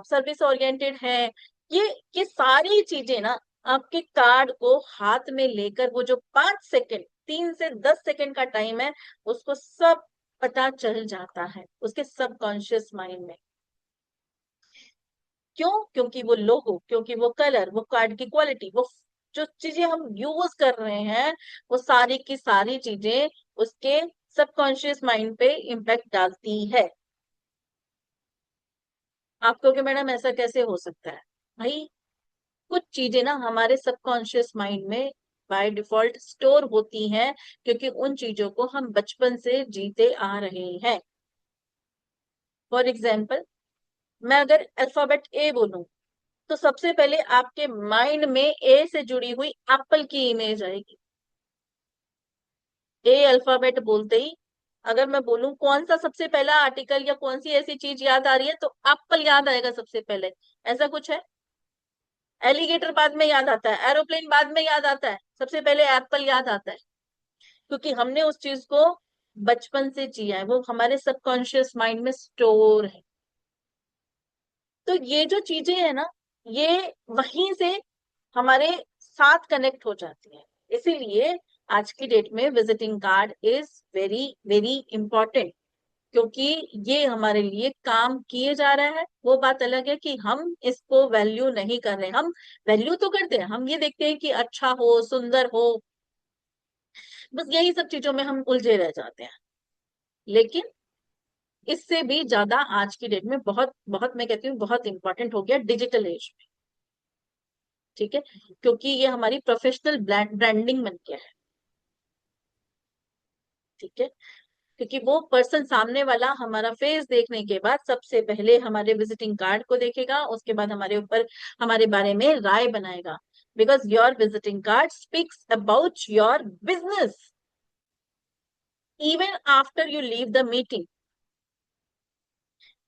सर्विस ओरिएंटेड है। ये ये सारी चीजें ना आपके कार्ड को हाथ में लेकर, वो जो 5 सेकेंड, 3 से 10 सेकेंड का टाइम है, उसको सब पता चल जाता है उसके सबकॉन्शियस माइंड में। क्यों? क्योंकि वो लोगो, क्योंकि वो कलर, वो कार्ड की क्वालिटी, वो जो चीजें हम यूज कर रहे हैं, वो सारी की सारी चीजें उसके सबकॉन्शियस माइंड पे इम्पैक्ट डालती है। आप कहोगे मैडम ऐसा कैसे हो सकता है? भाई, कुछ चीजें ना हमारे सबकॉन्शियस माइंड में बाय डिफॉल्ट स्टोर होती हैं, क्योंकि उन चीजों को हम बचपन से जीते आ रहे हैं। फॉर एग्जाम्पल, मैं अगर अल्फाबेट ए बोलूं, तो सबसे पहले आपके माइंड में ए से जुड़ी हुई एप्पल की इमेज आएगी। ए अल्फाबेट बोलते ही अगर मैं बोलूं कौन सा सबसे पहला आर्टिकल या कौन सी ऐसी चीज याद आ रही है, तो एप्पल याद आएगा सबसे पहले। ऐसा कुछ है? एलिगेटर बाद में याद आता है, एरोप्लेन बाद में याद आता है, सबसे पहले एप्पल याद आता है, क्योंकि हमने उस चीज को बचपन से जिया है, वो हमारे सबकॉन्शियस माइंड में स्टोर है। तो ये जो चीजें है ना, ये वहीं से हमारे साथ कनेक्ट हो जाती है। इसीलिए आज की डेट में visiting card is very very important, क्योंकि ये हमारे लिए काम किए जा रहा है। वो बात अलग है कि हम इसको वैल्यू नहीं कर रहे, हम वैल्यू तो करते हैं, हम ये देखते हैं कि अच्छा हो, सुंदर हो, बस यही सब चीजों में हम उलझे रह जाते हैं। लेकिन इससे भी ज्यादा आज की डेट में बहुत बहुत, मैं कहती हूँ बहुत इंपॉर्टेंट हो गया डिजिटल एज में। ठीक है, क्योंकि ये हमारी प्रोफेशनल ब्रांडिंग बन गया है। ठीक है, क्योंकि वो पर्सन सामने वाला हमारा फेस देखने के बाद सबसे पहले हमारे विजिटिंग कार्ड को देखेगा, उसके बाद हमारे ऊपर हमारे बारे में राय बनाएगा। Because your visiting card speaks about your business even after you leave the meeting.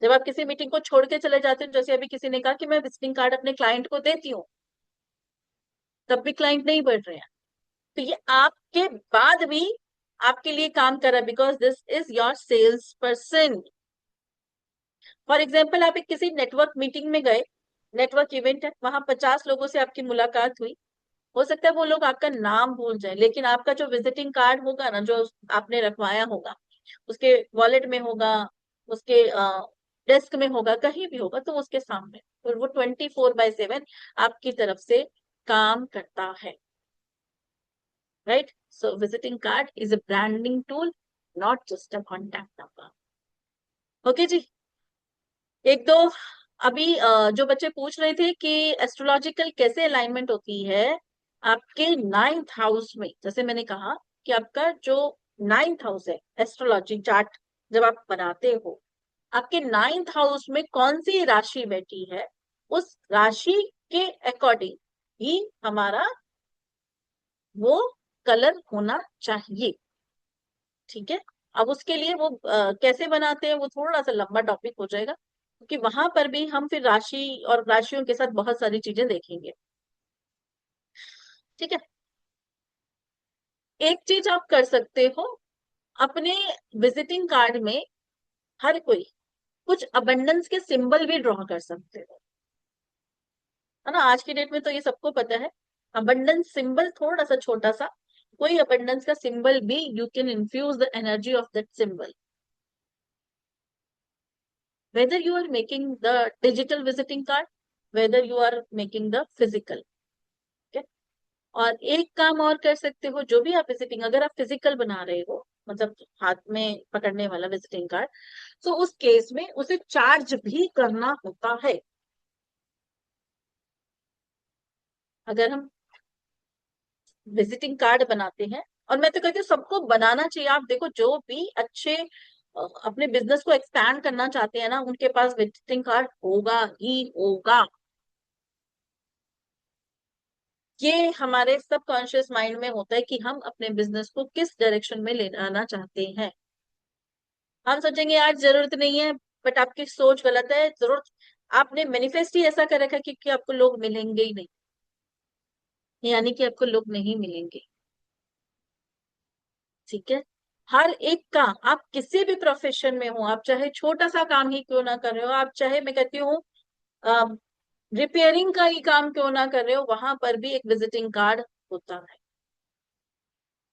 जब आप किसी मीटिंग को छोड़ के चले जाते हो, जैसे अभी किसी ने कहा कि मैं विजिटिंग कार्ड अपने क्लाइंट को देती हूँ, तब भी क्लाइंट नहीं बढ़ रहे हैं, तो ये आपके बाद भी आपके लिए काम कर रहा है, because this is your sales person. For example, आप एक किसी नेटवर्क मीटिंग में गए, नेटवर्क इवेंट है, वहां 50 लोगों से आपकी मुलाकात हुई। हो सकता है वो लोग आपका नाम भूल जाए, लेकिन आपका जो विजिटिंग कार्ड होगा ना, जो आपने रखवाया होगा, उसके वॉलेट में होगा, उसके डेस्क में होगा, कहीं भी होगा, तो उसके सामने, तो वो 24/7 आपकी तरफ से काम करता है। Right? So visiting card is a branding tool, not just a contact number. Okay जी। एक दो अभी जो बच्चे पूछ रहे थे कि एस्ट्रोलॉजिकल कैसे अलाइनमेंट होती है आपके 9th हाउस में, जैसे मैंने कहा कि आपका जो 9th हाउस है, एस्ट्रोलॉजी चार्ट जब आप बनाते हो, आपके 9th हाउस में कौन सी राशि बैठी है, उस राशि के अकॉर्डिंग ही हमारा वो कलर होना चाहिए। ठीक है, अब उसके लिए वो कैसे बनाते हैं वो थोड़ा सा लंबा टॉपिक हो जाएगा, क्योंकि वहां पर भी हम फिर राशि और राशियों के साथ बहुत सारी चीजें देखेंगे। ठीक है, एक चीज आप कर सकते हो, अपने विजिटिंग कार्ड में हर कोई कुछ अबंडेंस के सिंबल भी ड्रॉ कर सकते हो, है ना? आज की डेट में तो ये सबको पता है। अबंडेंस सिंबल थोड़ा सा छोटा सा, कोई अबंडेंस का सिंबल भी, you can infuse the energy of that symbol, whether you are making the digital visiting card, whether you are making the physical. Okay? और एक काम और कर सकते हो, जो भी आप विजिटिंग, अगर आप फिजिकल बना रहे हो, मतलब हाथ में पकड़ने वाला विजिटिंग कार्ड, तो उस केस में उसे चार्ज भी करना होता है। अगर हम विजिटिंग कार्ड बनाते हैं, और मैं तो कहती हूँ सबको बनाना चाहिए। आप देखो, जो भी अच्छे अपने बिजनेस को एक्सपैंड करना चाहते हैं ना, उनके पास विजिटिंग कार्ड होगा ही होगा। ये हमारे सबकॉन्शियस माइंड में होता है कि हम अपने बिजनेस को किस डायरेक्शन में ले जाना चाहते हैं। हम सोचेंगे यार जरूरत नहीं है, बट आपकी सोच गलत है। जरूरत, आपने मैनिफेस्ट ही ऐसा कर रखा है कि आपको लोग मिलेंगे ही नहीं, यानी कि आपको लोग नहीं मिलेंगे। ठीक है, हर एक का, आप किसी भी प्रोफेशन में हो, आप चाहे छोटा सा काम ही क्यों ना कर रहे हो, आप चाहे मैं कहती हूँ रिपेयरिंग का ही काम क्यों ना कर रहे हो, वहां पर भी एक विजिटिंग कार्ड होता है।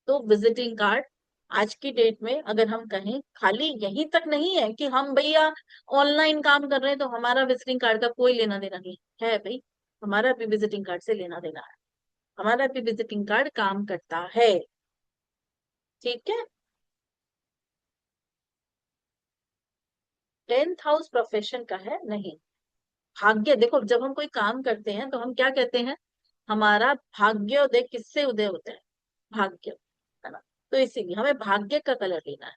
तो विजिटिंग कार्ड आज की डेट में अगर हम कहें, खाली यहीं तक नहीं है कि हम भैया ऑनलाइन काम कर रहे हैं तो हमारा विजिटिंग कार्ड का कोई लेना देना नहीं है भाई। हमारा भी विजिटिंग कार्ड से लेना देना है, हमारा भी विजिटिंग कार्ड काम करता है। ठीक है। 10th हाउस प्रोफेशन का है नहीं। भाग्य, देखो जब हम कोई काम करते हैं तो हम क्या कहते हैं, हमारा भाग्योदय किससे उदय होता है, भाग्य, है ना। तो इसीलिए हमें भाग्य का कलर लेना है।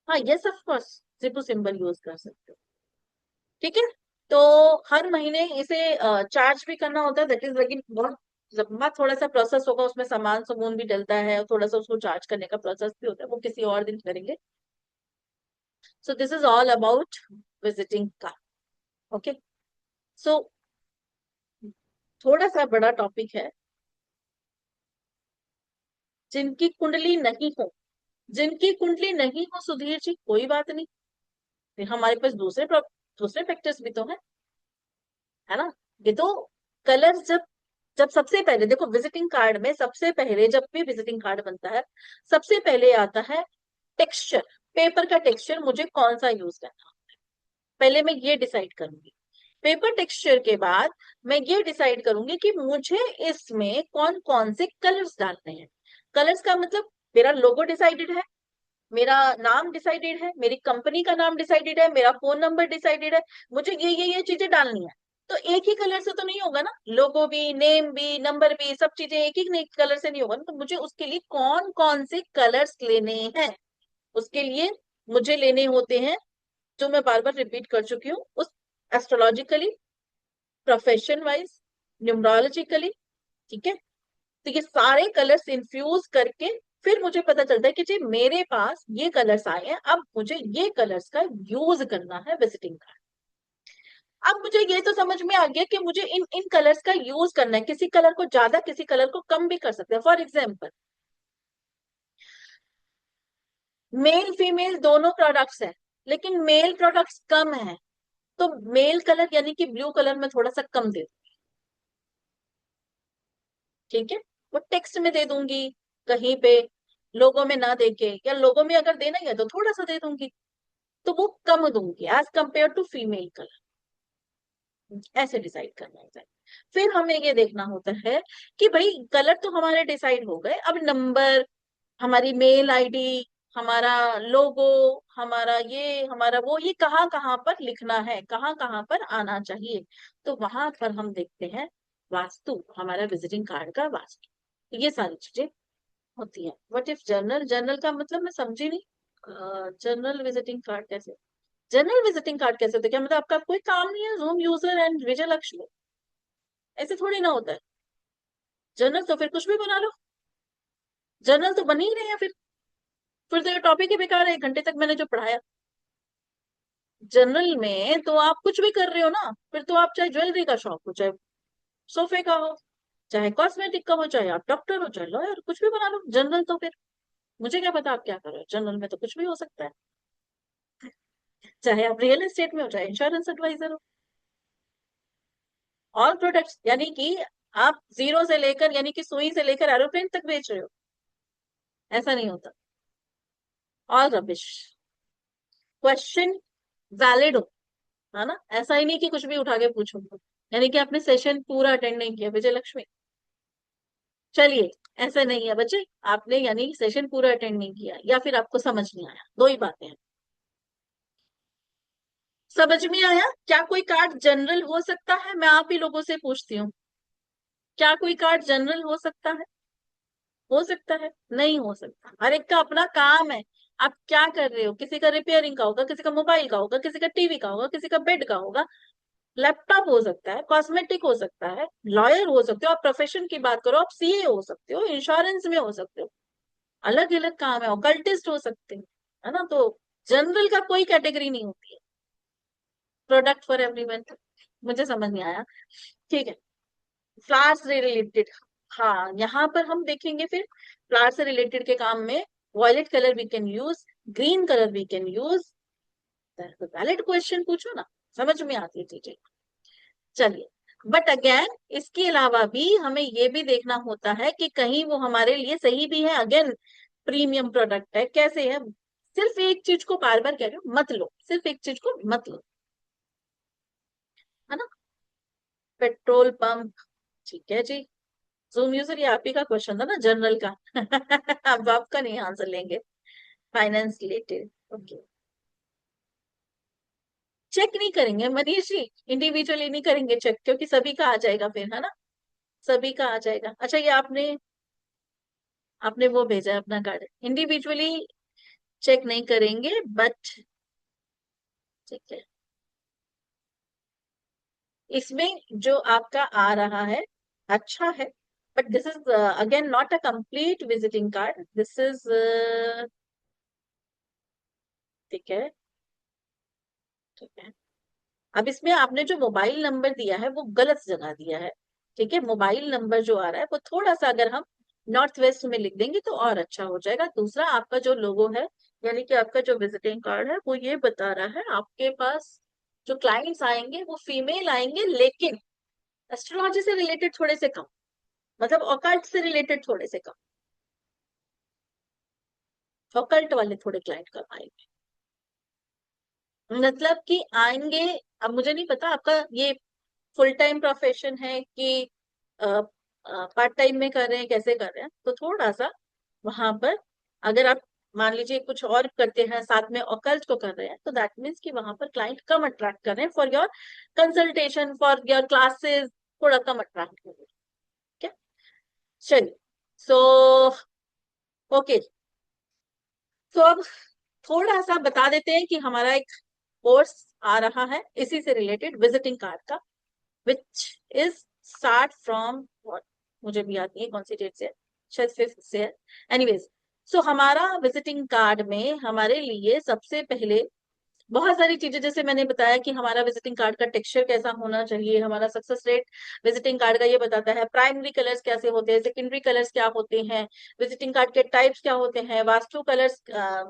हाँ यस ऑफ कोर्स, जिपू सिंबल यूज कर सकते हो। ठीक है। तो हर महीने इसे चार्ज भी करना होता है, दैट इज लेकिन बहुत लंबा थोड़ा सा प्रोसेस होगा, उसमें सामान सामून भी डलता है और थोड़ा सा उसको चार्ज करने का प्रोसेस भी होता है, वो किसी और दिन करेंगे। So this is all about visiting card. Okay. So थोड़ा सा बड़ा टॉपिक है, जिनकी कुंडली नहीं हो, जिनकी कुंडली नहीं हो सुधीर जी, कोई बात नहीं, फिर हमारे पास दूसरे फैक्टर्स भी तो है, है ना। ये तो कलर, जब जब सबसे पहले देखो विजिटिंग कार्ड में, सबसे पहले जब भी विजिटिंग कार्ड बनता है सबसे पहले आता है टेक्सचर, पेपर का टेक्सचर मुझे कौन सा यूज करना, पहले मैं ये डिसाइड करूंगी। पेपर टेक्सचर के बाद मैं ये डिसाइड करूंगी कि मुझे इसमें कौन कौन से कलर्स डालने हैं। कलर्स का मतलब मेरा लोगो डिसाइडेड है, मेरा नाम डिसाइडेड है, मेरी कंपनी का नाम डिसाइडेड है, मेरा फोन नंबर डिसाइडेड है, मुझे ये चीजें डालनी है। तो एक ही कलर से तो नहीं होगा ना, लोगो भी, नेम भी, नंबर भी, सब चीजें एक ही कलर से नहीं होगा ना। तो मुझे उसके लिए कौन कौन से कलर्स लेने हैं, उसके लिए मुझे लेने होते हैं, जो मैं बार बार रिपीट कर चुकी हूँ, उस एस्ट्रोलॉजिकली, प्रोफेशन वाइज, न्यूमरोलॉजिकली। ठीक है। तो ये सारे कलर्स इन्फ्यूज करके फिर मुझे पता चलता है कि जी मेरे पास ये कलर्स आए हैं, अब मुझे ये कलर्स का यूज करना है विजिटिंग कार्ड। अब मुझे ये तो समझ में आ गया कि मुझे इन इन कलर्स का यूज करना है, किसी कलर को ज्यादा किसी कलर को कम भी कर सकते हैं। फॉर एग्जाम्पल, मेल फीमेल दोनों प्रोडक्ट्स हैं, लेकिन मेल प्रोडक्ट्स कम है, तो मेल कलर यानी कि ब्लू कलर में थोड़ा सा कम दे दूं। ठीक है। वो टेक्स्ट में दे दूंगी कहीं पे, लोगो में ना देके, या लोगो में अगर देना ही है तो थोड़ा सा दे दूंगी, तो वो कम दूंगी as compare to female colour. ऐसे डिसाइड करना होता है। फिर हमें ये देखना होता है कि भाई कलर तो हमारे डिसाइड हो गए, अब नंबर, हमारी मेल आईडी, हमारा लोगो, हमारा ये हमारा वो, ये कहाँ कहाँ पर लिखना है, कहाँ कहाँ पर आना चाहिए। तो वहां पर हम देखते हैं वास्तु, हमारा विजिटिंग कार्ड का वास्तु, ये सारी चीजें होती है। व्हाट इफ जर्नल, जर्नल का मतलब मैं समझी नहीं, जर्नल विजिटिंग कार्ड कैसे, जनरल विजिटिंग कार्ड कैसे होता है, क्या मतलब आपका कोई काम नहीं है, जूम यूजर एंड विजय लक्ष्मी, ऐसे थोड़ी ना होता है। जनरल तो फिर कुछ भी बना लो, जनरल तो बन ही रहे हैं फिर तो ये टॉपिक ही बेकार है, 1 घंटे तक मैंने जो पढ़ाया। जनरल में तो आप कुछ भी कर रहे हो ना, फिर तो आप चाहे ज्वेलरी का शॉप हो, चाहे सोफे का हो, चाहे कॉस्मेटिक का हो, चाहे आप डॉक्टर हो, चाहे लॉयर, कुछ भी बना लो जनरल। तो फिर मुझे क्या पता आप क्या कर रहे हो, जनरल में तो कुछ भी हो सकता है, चाहे आप रियल एस्टेट में हो, चाहे इंश्योरेंस एडवाइजर हो। ऑल प्रोडक्ट्स यानी कि आप जीरो से लेकर, यानी कि सुई से लेकर एरोप्लेन तक बेच रहे हो, ऐसा नहीं होता। All rubbish. क्वेश्चन वैलिड हो, है ना, ऐसा ही नहीं कि कुछ भी उठा के पूछो, यानी कि आपने सेशन पूरा अटेंड नहीं किया विजय लक्ष्मी। चलिए, ऐसा नहीं है बच्चे, आपने यानी सेशन पूरा अटेंड नहीं किया या फिर आपको समझ नहीं आया, दो ही बातें हैं। समझ में आया, क्या कोई कार्ड जनरल हो सकता है, मैं आप ही लोगों से पूछती हूँ, क्या कोई कार्ड जनरल हो सकता है, हो सकता है, नहीं हो सकता, हर एक का अपना काम है। आप क्या कर रहे हो, किसी का रिपेयरिंग का होगा, किसी का मोबाइल का होगा, किसी का टीवी का होगा, किसी का बेड का होगा, लैपटॉप हो सकता है, कॉस्मेटिक हो सकता है, लॉयर हो सकते हो, आप प्रोफेशन की बात करो, आप सीए हो सकते हो, इंश्योरेंस में हो सकते हो, अलग अलग काम है, ऑकल्टिस्ट हो सकते हैं, है ना। तो जनरल का कोई कैटेगरी नहीं होती है, प्रोडक्ट फॉर एवरीवन। मुझे समझ नहीं आया। ठीक है। फ्लावर से रिलेटेड, हाँ यहाँ पर हम देखेंगे फिर फ्लावर से रिलेटेड के काम में, violet colour we can use, green colour we can use. Valid question पूछो ना, समझ में आती है चीजें। चलिए, बट अगेन इसके अलावा भी हमें ये भी देखना होता है कि कहीं वो हमारे लिए सही भी है। अगेन प्रीमियम प्रोडक्ट है, कैसे है। सिर्फ एक चीज को बार बार कह रही हूँ, मत लो, सिर्फ एक चीज को मत लो, है ना। पेट्रोल पंप, ठीक है जी। जूम यूजर, ये आप ही का क्वेश्चन था ना, जनरल का। अब आपका नहीं आंसर लेंगे, फाइनेंस रिलेटेड। ओके, चेक नहीं करेंगे मनीष जी, इंडिविजुअली नहीं करेंगे चेक, क्योंकि सभी का आ जाएगा फिर, है ना, सभी का आ जाएगा। अच्छा, ये आपने आपने वो भेजा है अपना कार्ड, इंडिविजुअली चेक नहीं करेंगे, बट ठीक है, इसमें जो आपका आ रहा है अच्छा है, but this is again not a complete visiting card, this is ठीक है, ठीक है। अब इसमें आपने जो मोबाइल नंबर दिया है वो गलत जगह दिया है, ठीक है। मोबाइल नंबर जो आ रहा है वो थोड़ा सा अगर हम नॉर्थ वेस्ट में लिख देंगे तो और अच्छा हो जाएगा। दूसरा, आपका जो लोगो है, यानी कि आपका जो विजिटिंग कार्ड है, वो ये बता रहा है आपके पास जो क्लाइंट्स आएंगे वो फीमेल आएंगे, लेकिन एस्ट्रोलॉजी से रिलेटेड थोड़े से कम, मतलब ऑकल्ट से रिलेटेड थोड़े से कम, ऑकल्ट वाले थोड़े क्लाइंट कम आएंगे, मतलब कि आएंगे। अब मुझे नहीं पता आपका ये फुल टाइम प्रोफेशन है कि पार्ट टाइम में कर रहे हैं, कैसे कर रहे हैं, तो थोड़ा सा वहां पर अगर आप मान लीजिए कुछ और करते हैं साथ में ऑकल्ट को कर रहे हैं, तो दैट मीन्स कि वहां पर क्लाइंट कम अट्रैक्ट कर रहे हैं for your consultation, for your classes, थोड़ा कम अट्रैक्ट कर रहे हैं। ठीक है, चलिए। सो ओके, तो अब थोड़ा सा बता देते हैं कि हमारा एक कोर्स आ रहा है इसी से रिलेटेड, विजिटिंग कार्ड का, which is start from what, मुझे भी आती है कौन सी डेट से है, शायद 5th से है। एनीवेज, सो हमारा विजिटिंग कार्ड में हमारे लिए सबसे पहले बहुत सारी चीजें, जैसे मैंने बताया कि हमारा विजिटिंग कार्ड का टेक्सचर कैसा होना चाहिए, हमारा सक्सेस रेट विजिटिंग कार्ड का ये बताता है, प्राइमरी कलर्स कैसे होते हैं, सेकेंडरी कलर्स क्या होते हैं, विजिटिंग कार्ड के टाइप्स क्या होते हैं, वास्तु कलर्स,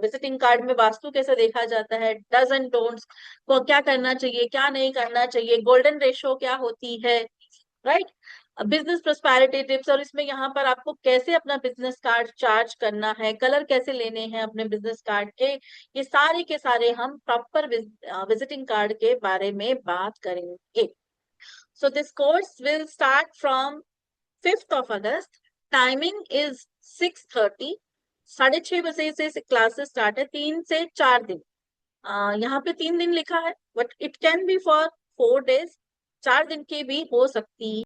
विजिटिंग कार्ड में वास्तु कैसे देखा जाता है, डज एंड डोंट्स को क्या करना चाहिए, क्या नहीं करना चाहिए, गोल्डन रेशो क्या होती है, राइट, बिजनेस प्रोस्पेरिटी टिप्स, और इसमें यहाँ पर आपको कैसे अपना बिजनेस कार्ड चार्ज करना है, कलर कैसे लेने हैं अपने बिजनेस कार्ड के, ये सारे के सारे हम प्रॉपर विजिटिंग कार्ड के बारे में बात करेंगे। So this course will start from 5th of August, timing is 6:30, 6:30 बजे से क्लासेस स्टार्ट है, 3 से 4 दिन। यहाँ पे 3 दिन लिखा है, but it can be for 4 days, 4 दिन की भी हो सकती